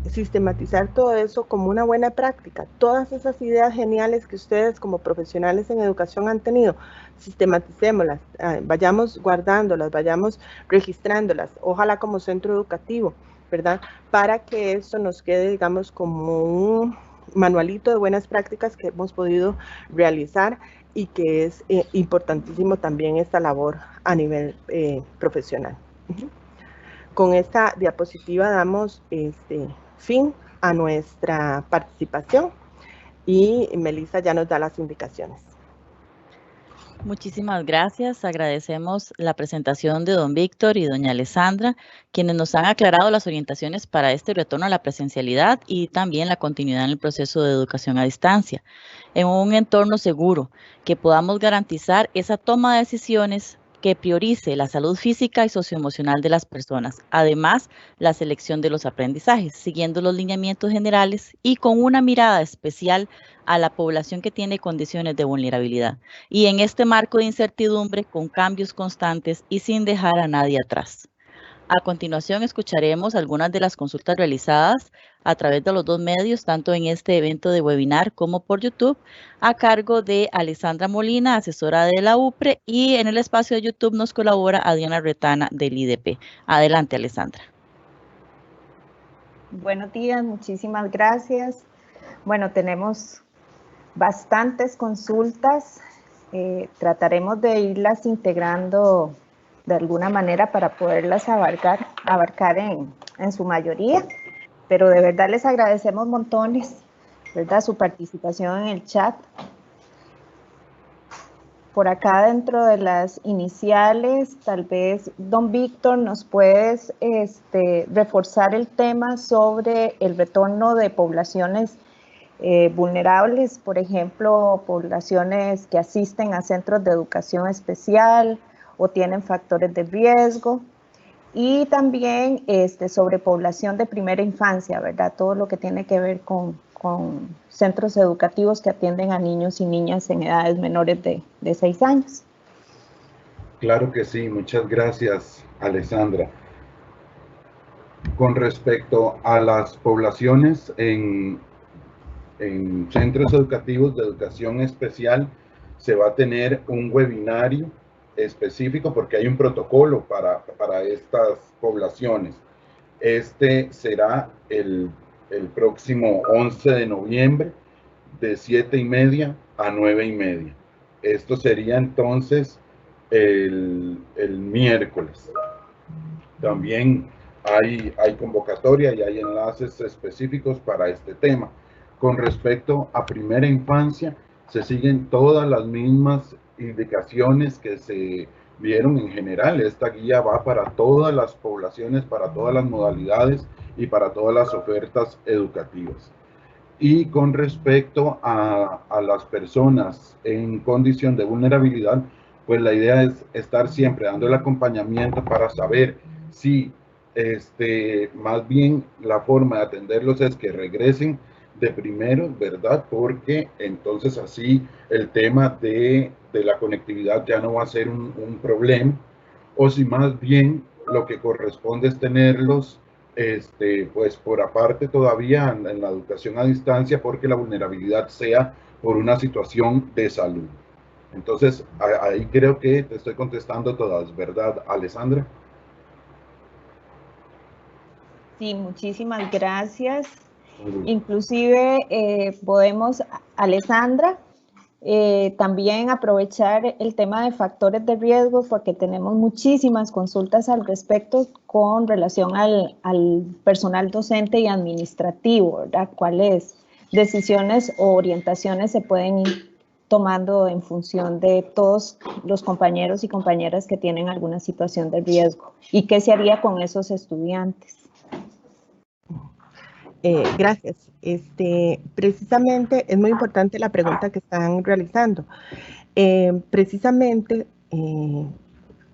sistematizar todo eso como una buena práctica. Todas esas ideas geniales que ustedes como profesionales en educación han tenido, sistematicémoslas, vayamos guardándolas, vayamos registrándolas, ojalá como centro educativo, ¿verdad? Para que esto nos quede, digamos, como un manualito de buenas prácticas que hemos podido realizar y que es importantísimo también esta labor a nivel profesional. Con esta diapositiva damos fin a nuestra participación y Melissa ya nos da las indicaciones. Muchísimas gracias. Agradecemos la presentación de don Víctor y doña Alessandra, quienes nos han aclarado las orientaciones para este retorno a la presencialidad y también la continuidad en el proceso de educación a distancia, en un entorno seguro, que podamos garantizar esa toma de decisiones que priorice la salud física y socioemocional de las personas. Además, la selección de los aprendizajes, siguiendo los lineamientos generales y con una mirada especial a la población que tiene condiciones de vulnerabilidad. Y en este marco de incertidumbre, con cambios constantes y sin dejar a nadie atrás. A continuación, escucharemos algunas de las consultas realizadas a través de los 2 medios, tanto en este evento de webinar como por YouTube, a cargo de Alessandra Molina, asesora de la UPRE, y en el espacio de YouTube nos colabora Adriana Retana del IDP. Adelante, Alessandra. Buenos días, muchísimas gracias. Bueno, tenemos bastantes consultas. Trataremos de irlas integrando de alguna manera para poderlas abarcar en su mayoría, pero de verdad les agradecemos montones, ¿verdad?, su participación en el chat. Por acá dentro de las iniciales, tal vez don Víctor nos puedes reforzar el tema sobre el retorno de poblaciones vulnerables, por ejemplo, poblaciones que asisten a centros de educación especial o tienen factores de riesgo, y también sobre población de primera infancia, ¿verdad? Todo lo que tiene que ver con centros educativos que atienden a niños y niñas en edades menores de 6 años. Claro que sí, muchas gracias, Alessandra. Con respecto a las poblaciones en centros educativos de educación especial, se va a tener un webinario específico porque hay un protocolo para estas poblaciones. Este será el próximo 11 de noviembre de 7:30 a 9:30. Esto sería entonces el miércoles. También hay convocatoria y hay enlaces específicos para este tema. Con respecto a primera infancia, se siguen todas las mismas indicaciones que se vieron en general. Esta guía va para todas las poblaciones, para todas las modalidades y para todas las ofertas educativas. Y con respecto a las personas en condición de vulnerabilidad, pues la idea es estar siempre dando el acompañamiento para saber si más bien la forma de atenderlos es que regresen de primero, ¿verdad? Porque entonces así el tema de la conectividad ya no va a ser un problema, o si más bien lo que corresponde es tenerlos pues por aparte todavía en la educación a distancia, porque la vulnerabilidad sea por una situación de salud. Entonces, ahí creo que te estoy contestando todas, ¿verdad, Alessandra? Sí, muchísimas gracias. Inclusive podemos, Alessandra, también aprovechar el tema de factores de riesgo porque tenemos muchísimas consultas al respecto con relación al personal docente y administrativo, ¿verdad? ¿Cuáles decisiones o orientaciones se pueden ir tomando en función de todos los compañeros y compañeras que tienen alguna situación de riesgo? ¿Y qué se haría con esos estudiantes? Gracias. Precisamente es muy importante la pregunta que están realizando. Precisamente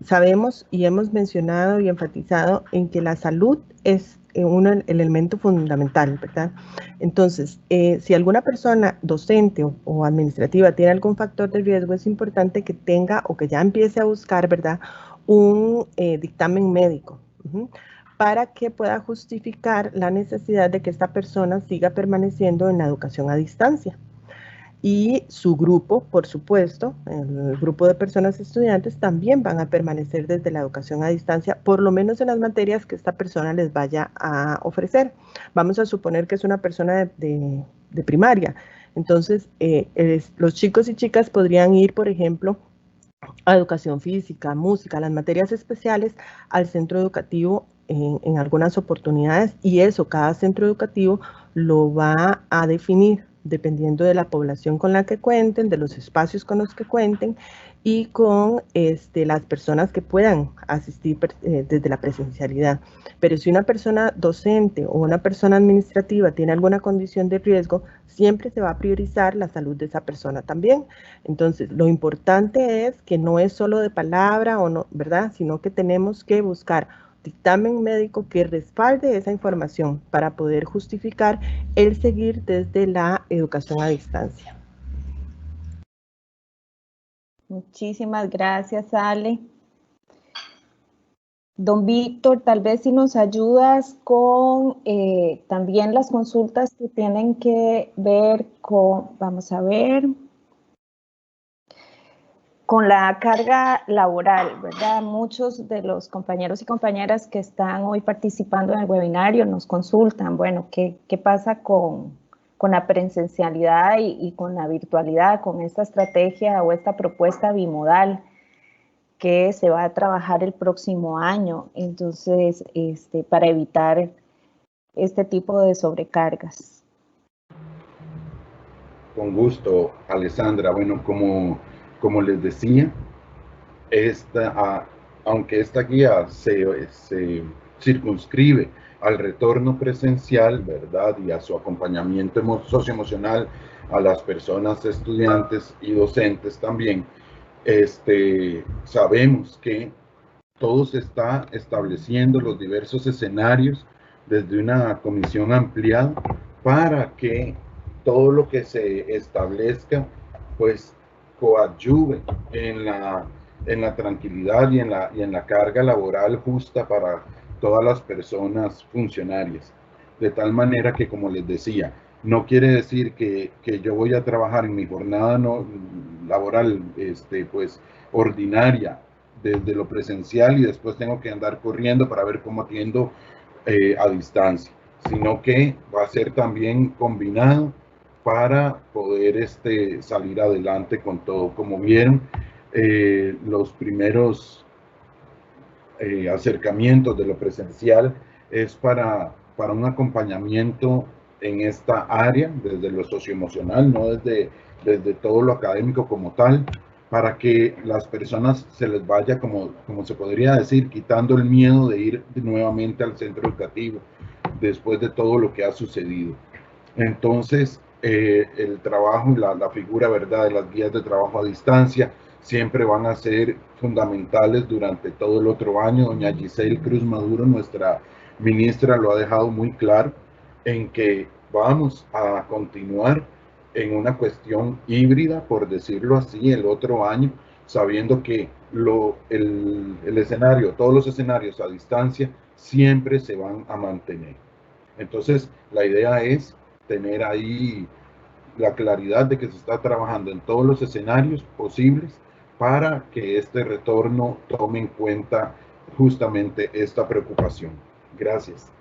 sabemos y hemos mencionado y enfatizado en que la salud es el elemento fundamental, ¿verdad? Entonces, si alguna persona docente o administrativa tiene algún factor de riesgo, es importante que tenga o que ya empiece a buscar, ¿verdad?, un dictamen médico. Para que pueda justificar la necesidad de que esta persona siga permaneciendo en la educación a distancia. Y su grupo, por supuesto, el grupo de personas estudiantes también van a permanecer desde la educación a distancia, por lo menos en las materias que esta persona les vaya a ofrecer. Vamos a suponer que es una persona de primaria. Entonces, los chicos y chicas podrían ir, por ejemplo, a educación física, música, las materias especiales al centro educativo en algunas oportunidades, y eso cada centro educativo lo va a definir dependiendo de la población con la que cuenten, de los espacios con los que cuenten y con las personas que puedan asistir desde la presencialidad. Pero si una persona docente o una persona administrativa tiene alguna condición de riesgo, siempre se va a priorizar la salud de esa persona también. Entonces, lo importante es que no es solo de palabra o no, ¿verdad?, sino que tenemos que buscar dictamen médico que respalde esa información para poder justificar el seguir desde la educación a distancia. Muchísimas gracias, Ale. Don Víctor, tal vez si nos ayudas con también las consultas que tienen que ver con, vamos a ver, con la carga laboral, ¿verdad? Muchos de los compañeros y compañeras que están hoy participando en el webinario nos consultan, bueno, ¿qué pasa con la presencialidad y con la virtualidad, con esta estrategia o esta propuesta bimodal que se va a trabajar el próximo año? Entonces, para evitar este tipo de sobrecargas. Con gusto, Alessandra. Bueno, como les decía, aunque esta guía se circunscribe al retorno presencial, ¿verdad?, y a su acompañamiento socioemocional a las personas estudiantes y docentes también, sabemos que todo se está estableciendo, los diversos escenarios, desde una comisión ampliada para que todo lo que se establezca pues coadyuve en la en la tranquilidad y en la carga laboral justa para todas las personas funcionarias. De tal manera que, como les decía, no quiere decir que yo voy a trabajar en mi jornada laboral pues, ordinaria desde lo presencial y después tengo que andar corriendo para ver cómo atiendo a distancia, sino que va a ser también combinado para poder salir adelante con todo. Como vieron, los primeros acercamientos de lo presencial es para un acompañamiento en esta área, desde lo socioemocional, no desde todo lo académico como tal, para que las personas se les vaya, como se podría decir, quitando el miedo de ir nuevamente al centro educativo después de todo lo que ha sucedido. Entonces, el trabajo y la figura, ¿verdad?, de las guías de trabajo a distancia siempre van a ser fundamentales durante todo el otro año. Doña Giselle Cruz Maduro, nuestra ministra, lo ha dejado muy claro en que vamos a continuar en una cuestión híbrida, por decirlo así, el otro año, sabiendo que el escenario, todos los escenarios a distancia siempre se van a mantener. Entonces, la idea es tener ahí la claridad de que se está trabajando en todos los escenarios posibles para que este retorno tome en cuenta justamente esta preocupación. Gracias.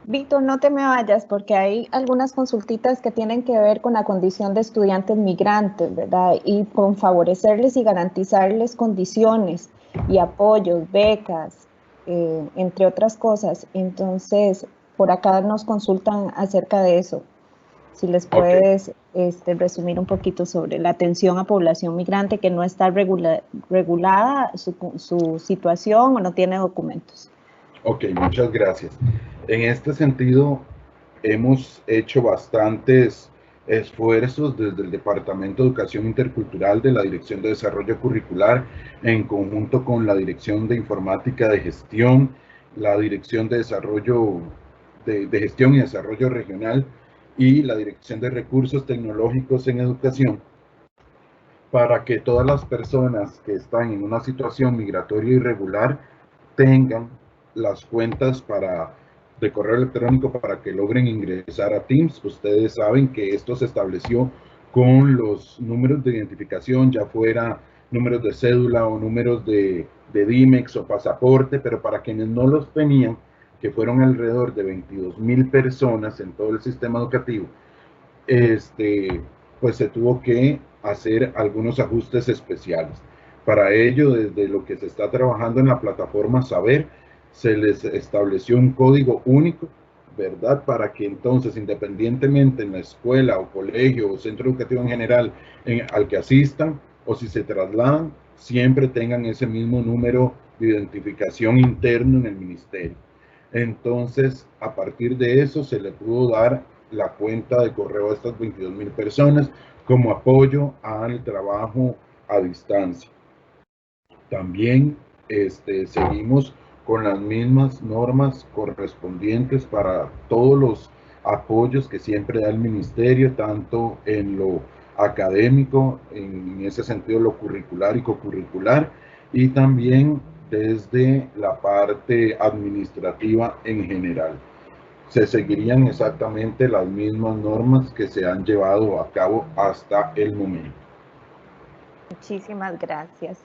Víctor, no te me vayas porque hay algunas consultitas que tienen que ver con la condición de estudiantes migrantes, ¿verdad? Y con favorecerles y garantizarles condiciones y apoyos, becas, entre otras cosas. Entonces, por acá nos consultan acerca de eso. Si les puedes resumir un poquito sobre la atención a población migrante que no está regulada su situación o no tiene documentos. Ok, muchas gracias. En este sentido, hemos hecho bastantes esfuerzos desde el Departamento de Educación Intercultural de la Dirección de Desarrollo Curricular, en conjunto con la Dirección de Informática de Gestión, la Dirección de Desarrollo de Gestión y Desarrollo Regional y la Dirección de Recursos Tecnológicos en Educación, para que todas las personas que están en una situación migratoria irregular tengan las cuentas de correo electrónico para que logren ingresar a Teams. Ustedes saben que esto se estableció con los números de identificación, ya fuera números de cédula o números de DIMEX o pasaporte, pero para quienes no los tenían, que fueron alrededor de 22,000 personas en todo el sistema educativo, pues se tuvo que hacer algunos ajustes especiales. Para ello, desde lo que se está trabajando en la plataforma Saber, se les estableció un código único, ¿verdad? Para que entonces, independientemente en la escuela o colegio o centro educativo en general al que asistan o si se trasladan, siempre tengan ese mismo número de identificación interno en el ministerio. Entonces, a partir de eso, se le pudo dar la cuenta de correo a estas 22,000 personas como apoyo al trabajo a distancia. También seguimos con las mismas normas correspondientes para todos los apoyos que siempre da el ministerio, tanto en lo académico, en ese sentido lo curricular y cocurricular, y también desde la parte administrativa en general. Se seguirían exactamente las mismas normas que se han llevado a cabo hasta el momento. Muchísimas gracias.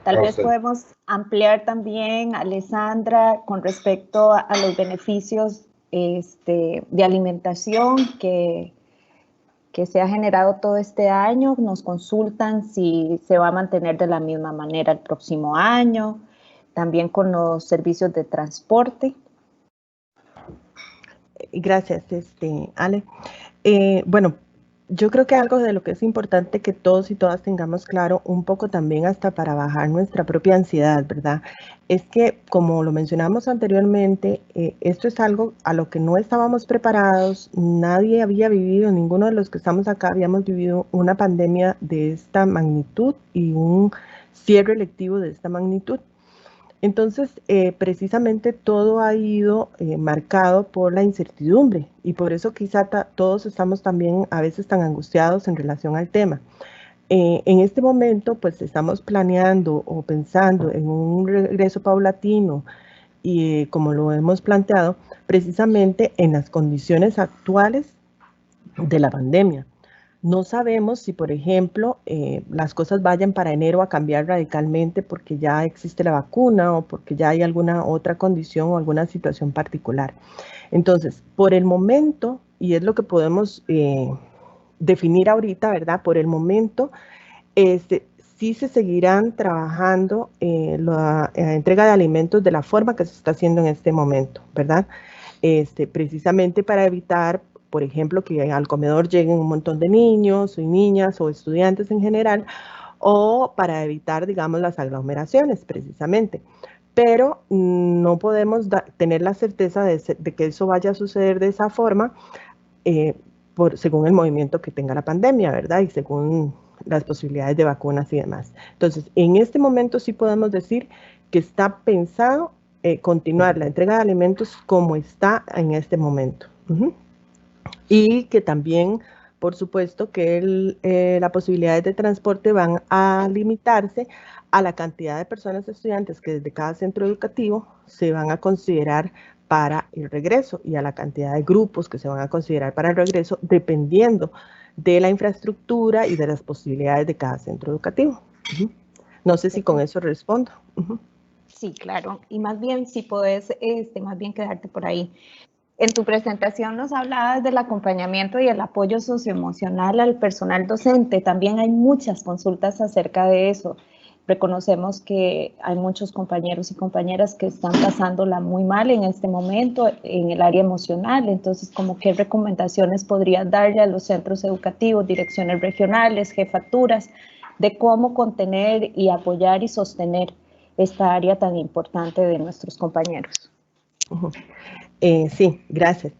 Tal vez podemos ampliar también, Alessandra, con respecto a los beneficios de alimentación que se ha generado todo este año. Nos consultan si se va a mantener de la misma manera el próximo año, también con los servicios de transporte. Gracias, Ale. Bueno, yo creo que algo de lo que es importante que todos y todas tengamos claro, un poco también hasta para bajar nuestra propia ansiedad, ¿verdad? Es que, como lo mencionamos anteriormente, esto es algo a lo que no estábamos preparados, nadie había vivido, ninguno de los que estamos acá habíamos vivido una pandemia de esta magnitud y un cierre lectivo de esta magnitud. Entonces, precisamente todo ha ido marcado por la incertidumbre y por eso quizá todos estamos también a veces tan angustiados en relación al tema. En este momento, pues estamos planeando o pensando en un regreso paulatino y como lo hemos planteado, precisamente en las condiciones actuales de la pandemia. No sabemos si, por ejemplo, las cosas vayan para enero a cambiar radicalmente porque ya existe la vacuna o porque ya hay alguna otra condición o alguna situación particular. Entonces, por el momento, y es lo que podemos definir ahorita, ¿verdad? Por el momento, sí se seguirán trabajando la entrega de alimentos de la forma que se está haciendo en este momento, ¿verdad? Precisamente para evitar, por ejemplo, que al comedor lleguen un montón de niños y niñas o estudiantes en general, o para evitar, digamos, las aglomeraciones, precisamente. Pero no podemos tener la certeza de que eso vaya a suceder de esa forma, según el movimiento que tenga la pandemia, ¿verdad? Y según las posibilidades de vacunas y demás. Entonces, en este momento sí podemos decir que está pensado continuar la entrega de alimentos como está en este momento. Y que también, por supuesto, que las posibilidades de transporte van a limitarse a la cantidad de personas estudiantes que desde cada centro educativo se van a considerar para el regreso y a la cantidad de grupos que se van a considerar para el regreso, dependiendo de la infraestructura y de las posibilidades de cada centro educativo. No sé si con eso respondo. Sí, claro. Y más bien, si puedes, más bien quedarte por ahí. En tu presentación nos hablabas del acompañamiento y el apoyo socioemocional al personal docente. También hay muchas consultas acerca de eso. Reconocemos que hay muchos compañeros y compañeras que están pasándola muy mal en este momento en el área emocional. Entonces, ¿cómo qué recomendaciones podrías darle a los centros educativos, direcciones regionales, jefaturas, de cómo contener y apoyar y sostener esta área tan importante de nuestros compañeros? Sí, gracias.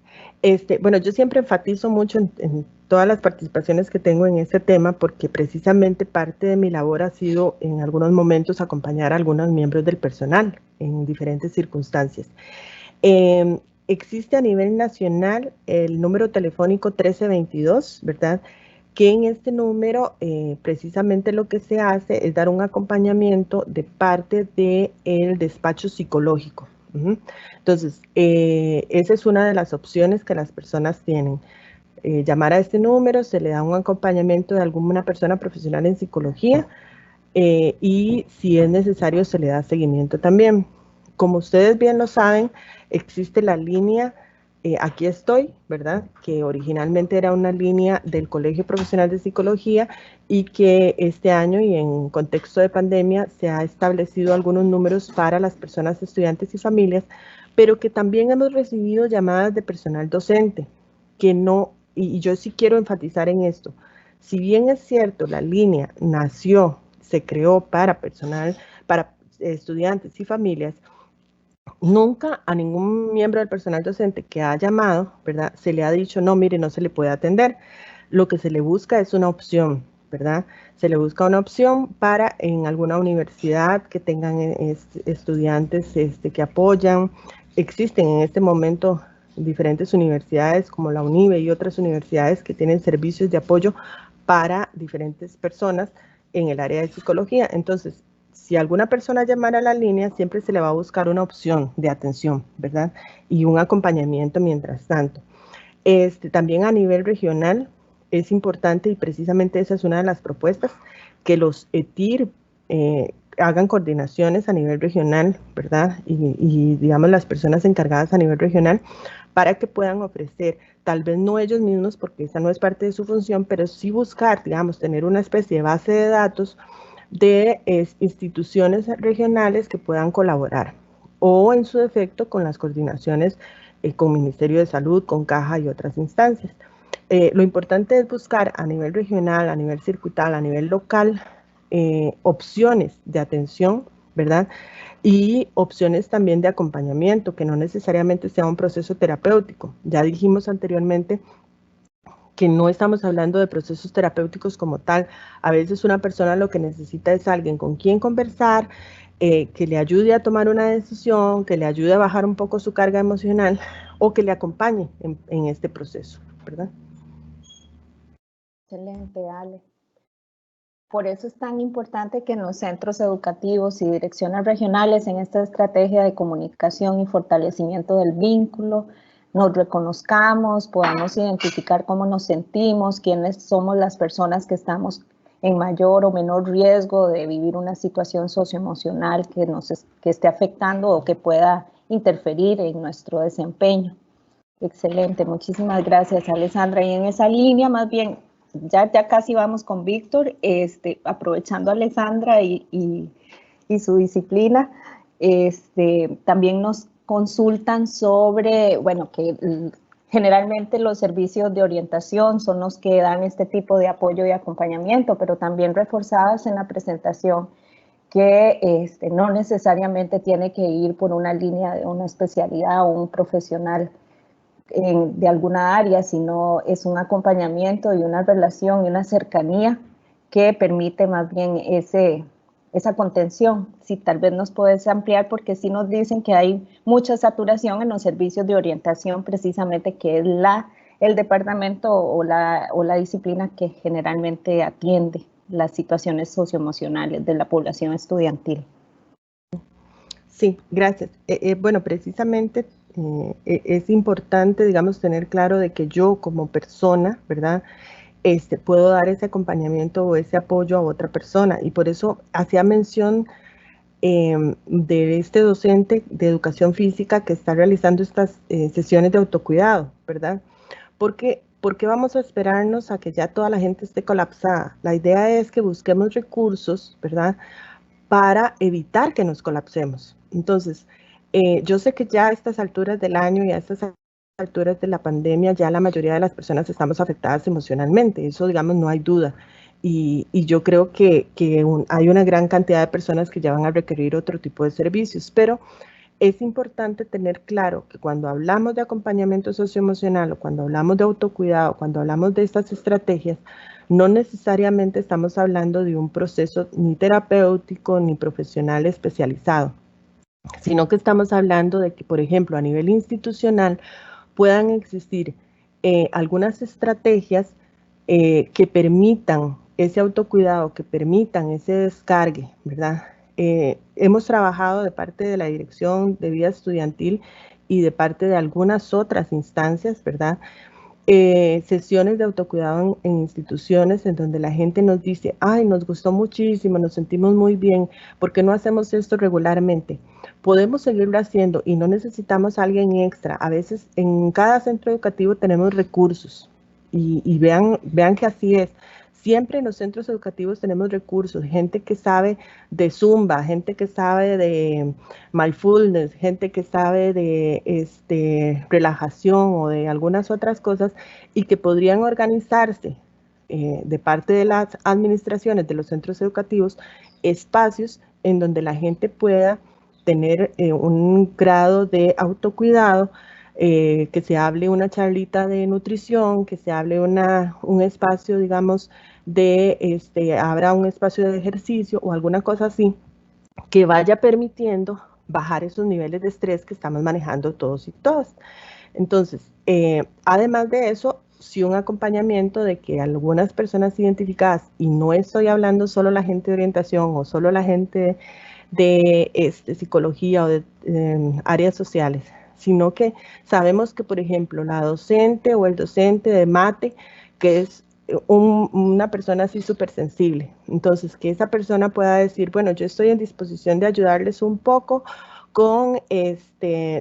Bueno, yo siempre enfatizo mucho en todas las participaciones que tengo en este tema porque precisamente parte de mi labor ha sido en algunos momentos acompañar a algunos miembros del personal en diferentes circunstancias. Existe a nivel nacional el número telefónico 1322, ¿verdad? Que en este número precisamente lo que se hace es dar un acompañamiento de parte del despacho psicológico. Entonces, esa es una de las opciones que las personas tienen. Llamar a este número, se le da un acompañamiento de alguna persona profesional en psicología y si es necesario se le da seguimiento también. Como ustedes bien lo saben, existe la línea Aquí Estoy, ¿verdad? Que originalmente era una línea del Colegio Profesional de Psicología y que este año y en contexto de pandemia se ha establecido algunos números para las personas, estudiantes y familias, pero que también hemos recibido llamadas de personal docente, que no, y yo sí quiero enfatizar en esto, si bien es cierto, la línea nació, se creó para personal, para estudiantes y familias, nunca a ningún miembro del personal docente que ha llamado, ¿verdad? Se le ha dicho, no, mire, no se le puede atender. Lo que se le busca es una opción, ¿verdad? Se le busca una opción para en alguna universidad que tengan estudiantes que apoyan. Existen en este momento diferentes universidades como la UNIBE y otras universidades que tienen servicios de apoyo para diferentes personas en el área de psicología. Entonces, si alguna persona llamara a la línea, siempre se le va a buscar una opción de atención, ¿verdad? Y un acompañamiento mientras tanto. También a nivel regional es importante, y precisamente esa es una de las propuestas, que los ETIR hagan coordinaciones a nivel regional, ¿verdad? Y digamos las personas encargadas a nivel regional para que puedan ofrecer, tal vez no ellos mismos, porque esa no es parte de su función, pero sí buscar, digamos, tener una especie de base de datos de instituciones regionales que puedan colaborar o en su defecto con las coordinaciones con Ministerio de Salud, con Caja y otras instancias. Lo importante es buscar a nivel regional, a nivel circuital, a nivel local, opciones de atención, ¿verdad? Y opciones también de acompañamiento, que no necesariamente sea un proceso terapéutico. Ya dijimos anteriormente que no estamos hablando de procesos terapéuticos como tal. A veces una persona lo que necesita es alguien con quien conversar, que le ayude a tomar una decisión, que le ayude a bajar un poco su carga emocional o que le acompañe en este proceso, ¿verdad? Excelente, Ale. Por eso es tan importante que en los centros educativos y direcciones regionales, en esta estrategia de comunicación y fortalecimiento del vínculo, nos reconozcamos, podamos identificar cómo nos sentimos, quiénes somos las personas que estamos en mayor o menor riesgo de vivir una situación socioemocional que esté afectando o que pueda interferir en nuestro desempeño. Excelente, muchísimas gracias, Alessandra. Y en esa línea, más bien, ya casi vamos con Víctor, aprovechando a Alessandra y su disciplina, también nos consultan sobre, bueno, que generalmente los servicios de orientación son los que dan este tipo de apoyo y acompañamiento, pero también reforzadas en la presentación que no necesariamente tiene que ir por una línea de una especialidad o un profesional de alguna área, sino es un acompañamiento y una relación y una cercanía que permite más bien esa contención. Si tal vez nos puedes ampliar, porque sí nos dicen que hay mucha saturación en los servicios de orientación, precisamente que es el departamento o la disciplina que generalmente atiende las situaciones socioemocionales de la población estudiantil. Sí, gracias. Bueno, precisamente es importante, digamos, tener claro de que yo como persona, ¿verdad?, puedo dar ese acompañamiento o ese apoyo a otra persona. Y por eso hacía mención de este docente de educación física que está realizando estas sesiones de autocuidado, ¿verdad? ¿Por qué vamos a esperarnos a que ya toda la gente esté colapsada? La idea es que busquemos recursos, ¿verdad?, para evitar que nos colapsemos. Entonces, yo sé que ya a estas alturas del año y a estas alturas de la pandemia, ya la mayoría de las personas estamos afectadas emocionalmente, eso, digamos, no hay duda. Y yo creo que hay una gran cantidad de personas que ya van a requerir otro tipo de servicios, pero es importante tener claro que cuando hablamos de acompañamiento socioemocional o cuando hablamos de autocuidado, cuando hablamos de estas estrategias, no necesariamente estamos hablando de un proceso ni terapéutico ni profesional especializado, sino que estamos hablando de que, por ejemplo, a nivel institucional puedan existir algunas estrategias que permitan ese autocuidado, que permitan ese descargue, ¿verdad? Hemos trabajado de parte de la Dirección de Vida Estudiantil y de parte de algunas otras instancias, ¿verdad?, sesiones de autocuidado en instituciones en donde la gente nos dice, ay, nos gustó muchísimo, nos sentimos muy bien, ¿por qué no hacemos esto regularmente? Podemos seguirlo haciendo y no necesitamos a alguien extra. A veces en cada centro educativo tenemos recursos y vean que así es. Siempre en los centros educativos tenemos recursos, gente que sabe de Zumba, gente que sabe de mindfulness, gente que sabe de relajación o de algunas otras cosas y que podrían organizarse de parte de las administraciones de los centros educativos, espacios en donde la gente pueda tener un grado de autocuidado, que se hable una charlita de nutrición, que se hable un espacio, digamos, habrá un espacio de ejercicio o alguna cosa así, que vaya permitiendo bajar esos niveles de estrés que estamos manejando todos y todas. Entonces, además de eso, sí un acompañamiento de que algunas personas identificadas, y no estoy hablando solo la gente de orientación o solo la gente de psicología o de áreas sociales, sino que sabemos que, por ejemplo, la docente o el docente de mate, que es una persona así súper sensible, entonces que esa persona pueda decir, bueno, yo estoy en disposición de ayudarles un poco con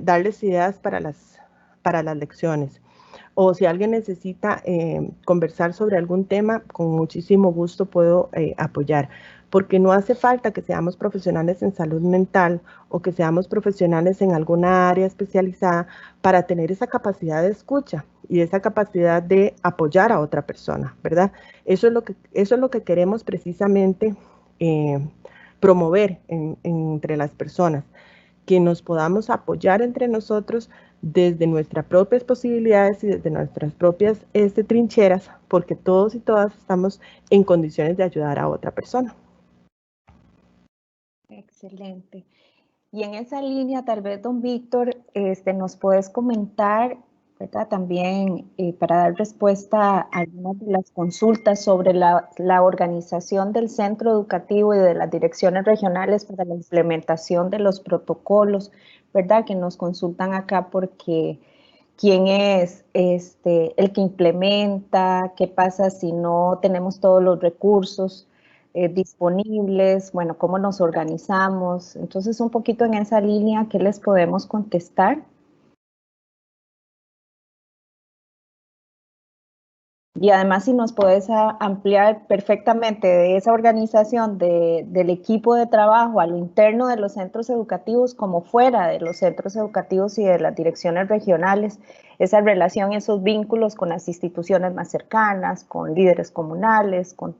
darles ideas para las lecciones. O si alguien necesita conversar sobre algún tema, con muchísimo gusto puedo apoyar. Porque no hace falta que seamos profesionales en salud mental o que seamos profesionales en alguna área especializada para tener esa capacidad de escucha y esa capacidad de apoyar a otra persona, ¿verdad? Eso es lo que queremos precisamente promover entre las personas, que nos podamos apoyar entre nosotros desde nuestras propias posibilidades y desde nuestras propias trincheras, porque todos y todas estamos en condiciones de ayudar a otra persona. Excelente. Y en esa línea, tal vez, don Víctor, nos puedes comentar ¿verdad? También para dar respuesta a algunas de las consultas sobre la organización del centro educativo y de las direcciones regionales para la implementación de los protocolos, ¿verdad? Que nos consultan acá porque quién es el que implementa, qué pasa si no tenemos todos los recursos disponibles, bueno, cómo nos organizamos. Entonces, un poquito en esa línea, ¿qué les podemos contestar? Y además, si nos puedes ampliar perfectamente de esa organización del equipo de trabajo a lo interno de los centros educativos como fuera de los centros educativos y de las direcciones regionales, esa relación, esos vínculos con las instituciones más cercanas, con líderes comunales, con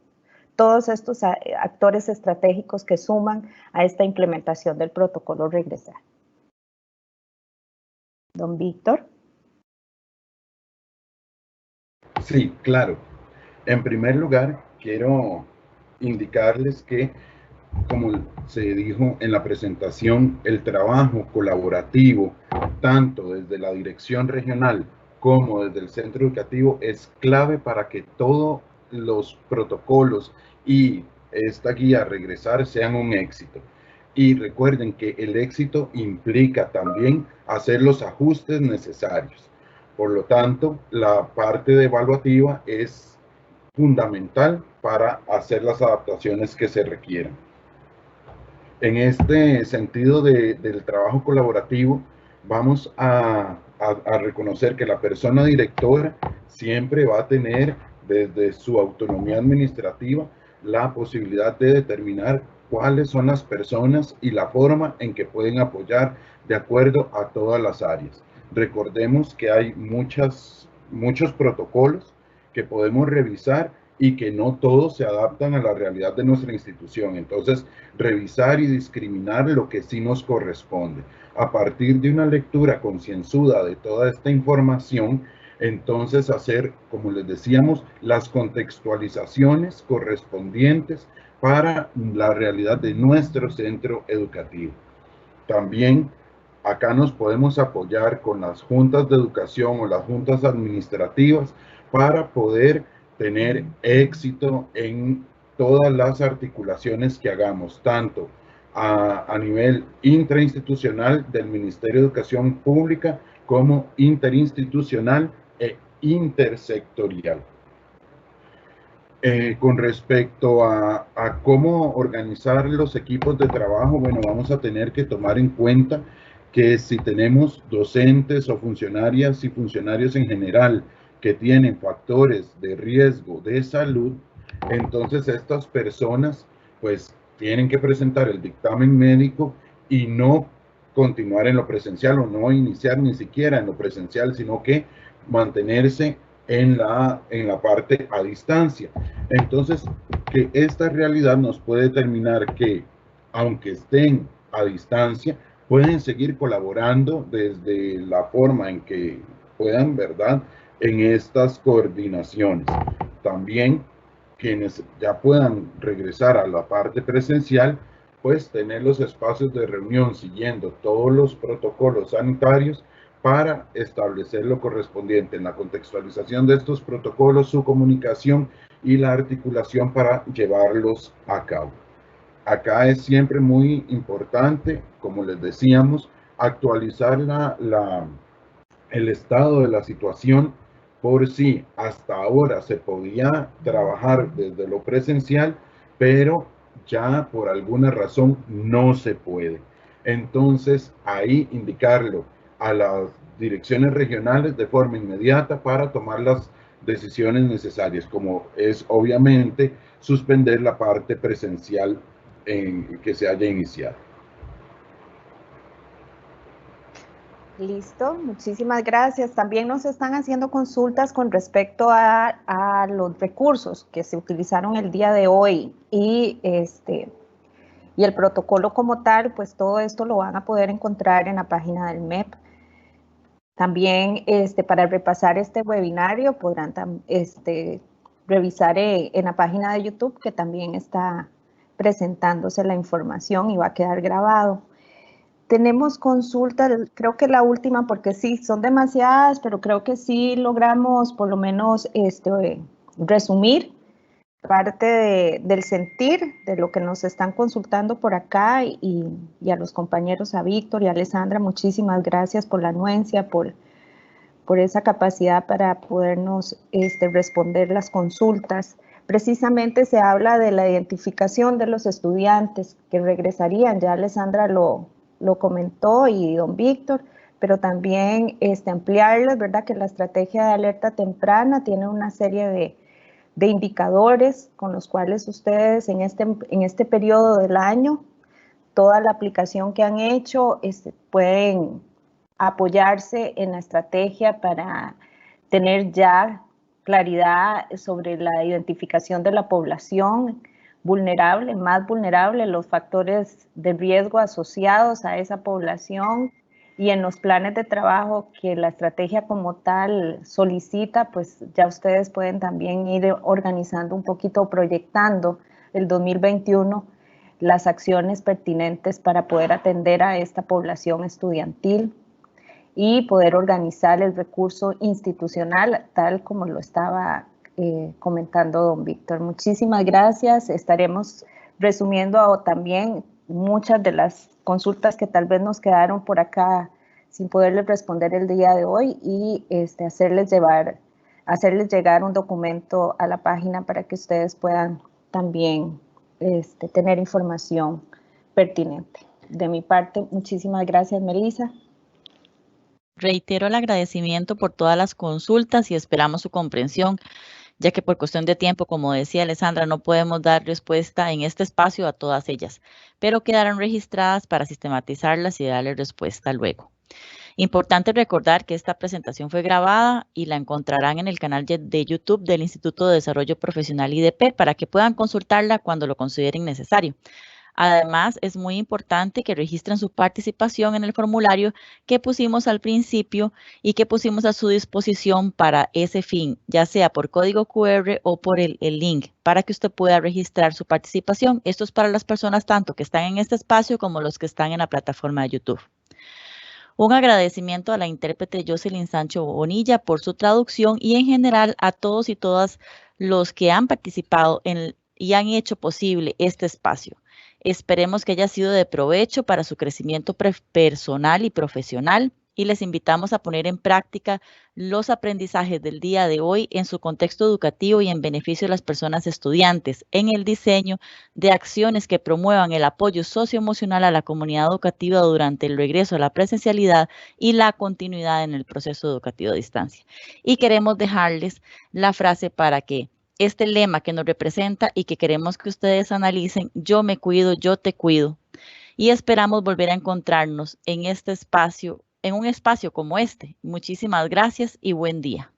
todos estos actores estratégicos que suman a esta implementación del protocolo Regresar. Don Víctor. Sí, claro. En primer lugar, quiero indicarles que, como se dijo en la presentación, el trabajo colaborativo, tanto desde la dirección regional como desde el centro educativo, es clave para que todos los protocolos y esta guía a regresar sean un éxito. Y recuerden que el éxito implica también hacer los ajustes necesarios. Por lo tanto, la parte de evaluativa es fundamental para hacer las adaptaciones que se requieran. En este sentido del trabajo colaborativo, vamos a reconocer que la persona directora siempre va a tener, desde su autonomía administrativa, la posibilidad de determinar cuáles son las personas y la forma en que pueden apoyar de acuerdo a todas las áreas. Recordemos que hay muchos protocolos que podemos revisar y que no todos se adaptan a la realidad de nuestra institución. Entonces, revisar y discriminar lo que sí nos corresponde. A partir de una lectura concienzuda de toda esta información, entonces hacer, como les decíamos, las contextualizaciones correspondientes para la realidad de nuestro centro educativo. También acá nos podemos apoyar con las juntas de educación o las juntas administrativas para poder tener éxito en todas las articulaciones que hagamos, tanto a nivel intrainstitucional del Ministerio de Educación Pública como interinstitucional e intersectorial. Con respecto a cómo organizar los equipos de trabajo, bueno, vamos a tener que tomar en cuenta que si tenemos docentes o funcionarias y funcionarios en general que tienen factores de riesgo de salud, entonces estas personas pues tienen que presentar el dictamen médico y no continuar en lo presencial o no iniciar ni siquiera en lo presencial, sino que mantenerse en la parte a distancia. Entonces, que esta realidad nos puede determinar que, aunque estén a distancia, pueden seguir colaborando desde la forma en que puedan, ¿verdad?, en estas coordinaciones. También, quienes ya puedan regresar a la parte presencial, pues tener los espacios de reunión siguiendo todos los protocolos sanitarios para establecer lo correspondiente en la contextualización de estos protocolos, su comunicación y la articulación para llevarlos a cabo. Acá es siempre muy importante, como les decíamos, actualizar el estado de la situación por si hasta ahora se podía trabajar desde lo presencial, pero ya por alguna razón no se puede. Entonces, ahí indicarlo a las direcciones regionales de forma inmediata para tomar las decisiones necesarias, como es obviamente suspender la parte presencial en que se haya iniciado. Listo, muchísimas gracias. También nos están haciendo consultas con respecto a los recursos que se utilizaron el día de hoy y el protocolo como tal, pues todo esto lo van a poder encontrar en la página del MEP. También para repasar este webinario podrán revisar en la página de YouTube, que también está presentándose la información y va a quedar grabado. tenemos consultas, creo que la última, porque sí, son demasiadas, pero creo que sí logramos por lo menos resumir parte del sentir de lo que nos están consultando por acá y a los compañeros, a Víctor y a Alessandra, muchísimas gracias por la anuencia, por esa capacidad para podernos responder las consultas. Precisamente se habla de la identificación de los estudiantes que regresarían, ya Alessandra lo comentó y don Víctor, pero también ampliarles, ¿verdad? Que la estrategia de alerta temprana tiene una serie de indicadores con los cuales ustedes en este periodo del año, toda la aplicación que han hecho, pueden apoyarse en la estrategia para tener ya claridad sobre la identificación de la población vulnerable, más vulnerable, los factores de riesgo asociados a esa población y en los planes de trabajo que la estrategia como tal solicita, pues ya ustedes pueden también ir organizando un poquito, proyectando el 2021 las acciones pertinentes para poder atender a esta población estudiantil y poder organizar el recurso institucional tal como lo estaba comentando don Víctor. Muchísimas gracias. Estaremos resumiendo también muchas de las consultas que tal vez nos quedaron por acá sin poderles responder el día de hoy y hacerles llegar un documento a la página para que ustedes puedan también tener información pertinente. De mi parte, muchísimas gracias, Melissa. Reitero el agradecimiento por todas las consultas y esperamos su comprensión, ya que por cuestión de tiempo, como decía Alessandra, no podemos dar respuesta en este espacio a todas ellas, pero quedarán registradas para sistematizarlas y darle respuesta luego. Importante recordar que esta presentación fue grabada y la encontrarán en el canal de YouTube del Instituto de Desarrollo Profesional IDP para que puedan consultarla cuando lo consideren necesario. Además, es muy importante que registren su participación en el formulario que pusimos al principio y que pusimos a su disposición para ese fin, ya sea por código QR o por el link, para que usted pueda registrar su participación. Esto es para las personas tanto que están en este espacio como los que están en la plataforma de YouTube. Un agradecimiento a la intérprete Jocelyn Sancho Bonilla por su traducción y en general a todos y todas los que han participado y han hecho posible este espacio. Esperemos que haya sido de provecho para su crecimiento personal y profesional y les invitamos a poner en práctica los aprendizajes del día de hoy en su contexto educativo y en beneficio de las personas estudiantes, en el diseño de acciones que promuevan el apoyo socioemocional a la comunidad educativa durante el regreso a la presencialidad y la continuidad en el proceso educativo a distancia. Y queremos dejarles la frase para que este lema que nos representa y que queremos que ustedes analicen: yo me cuido, yo te cuido. Y esperamos volver a encontrarnos en este espacio, en un espacio como este. Muchísimas gracias y buen día.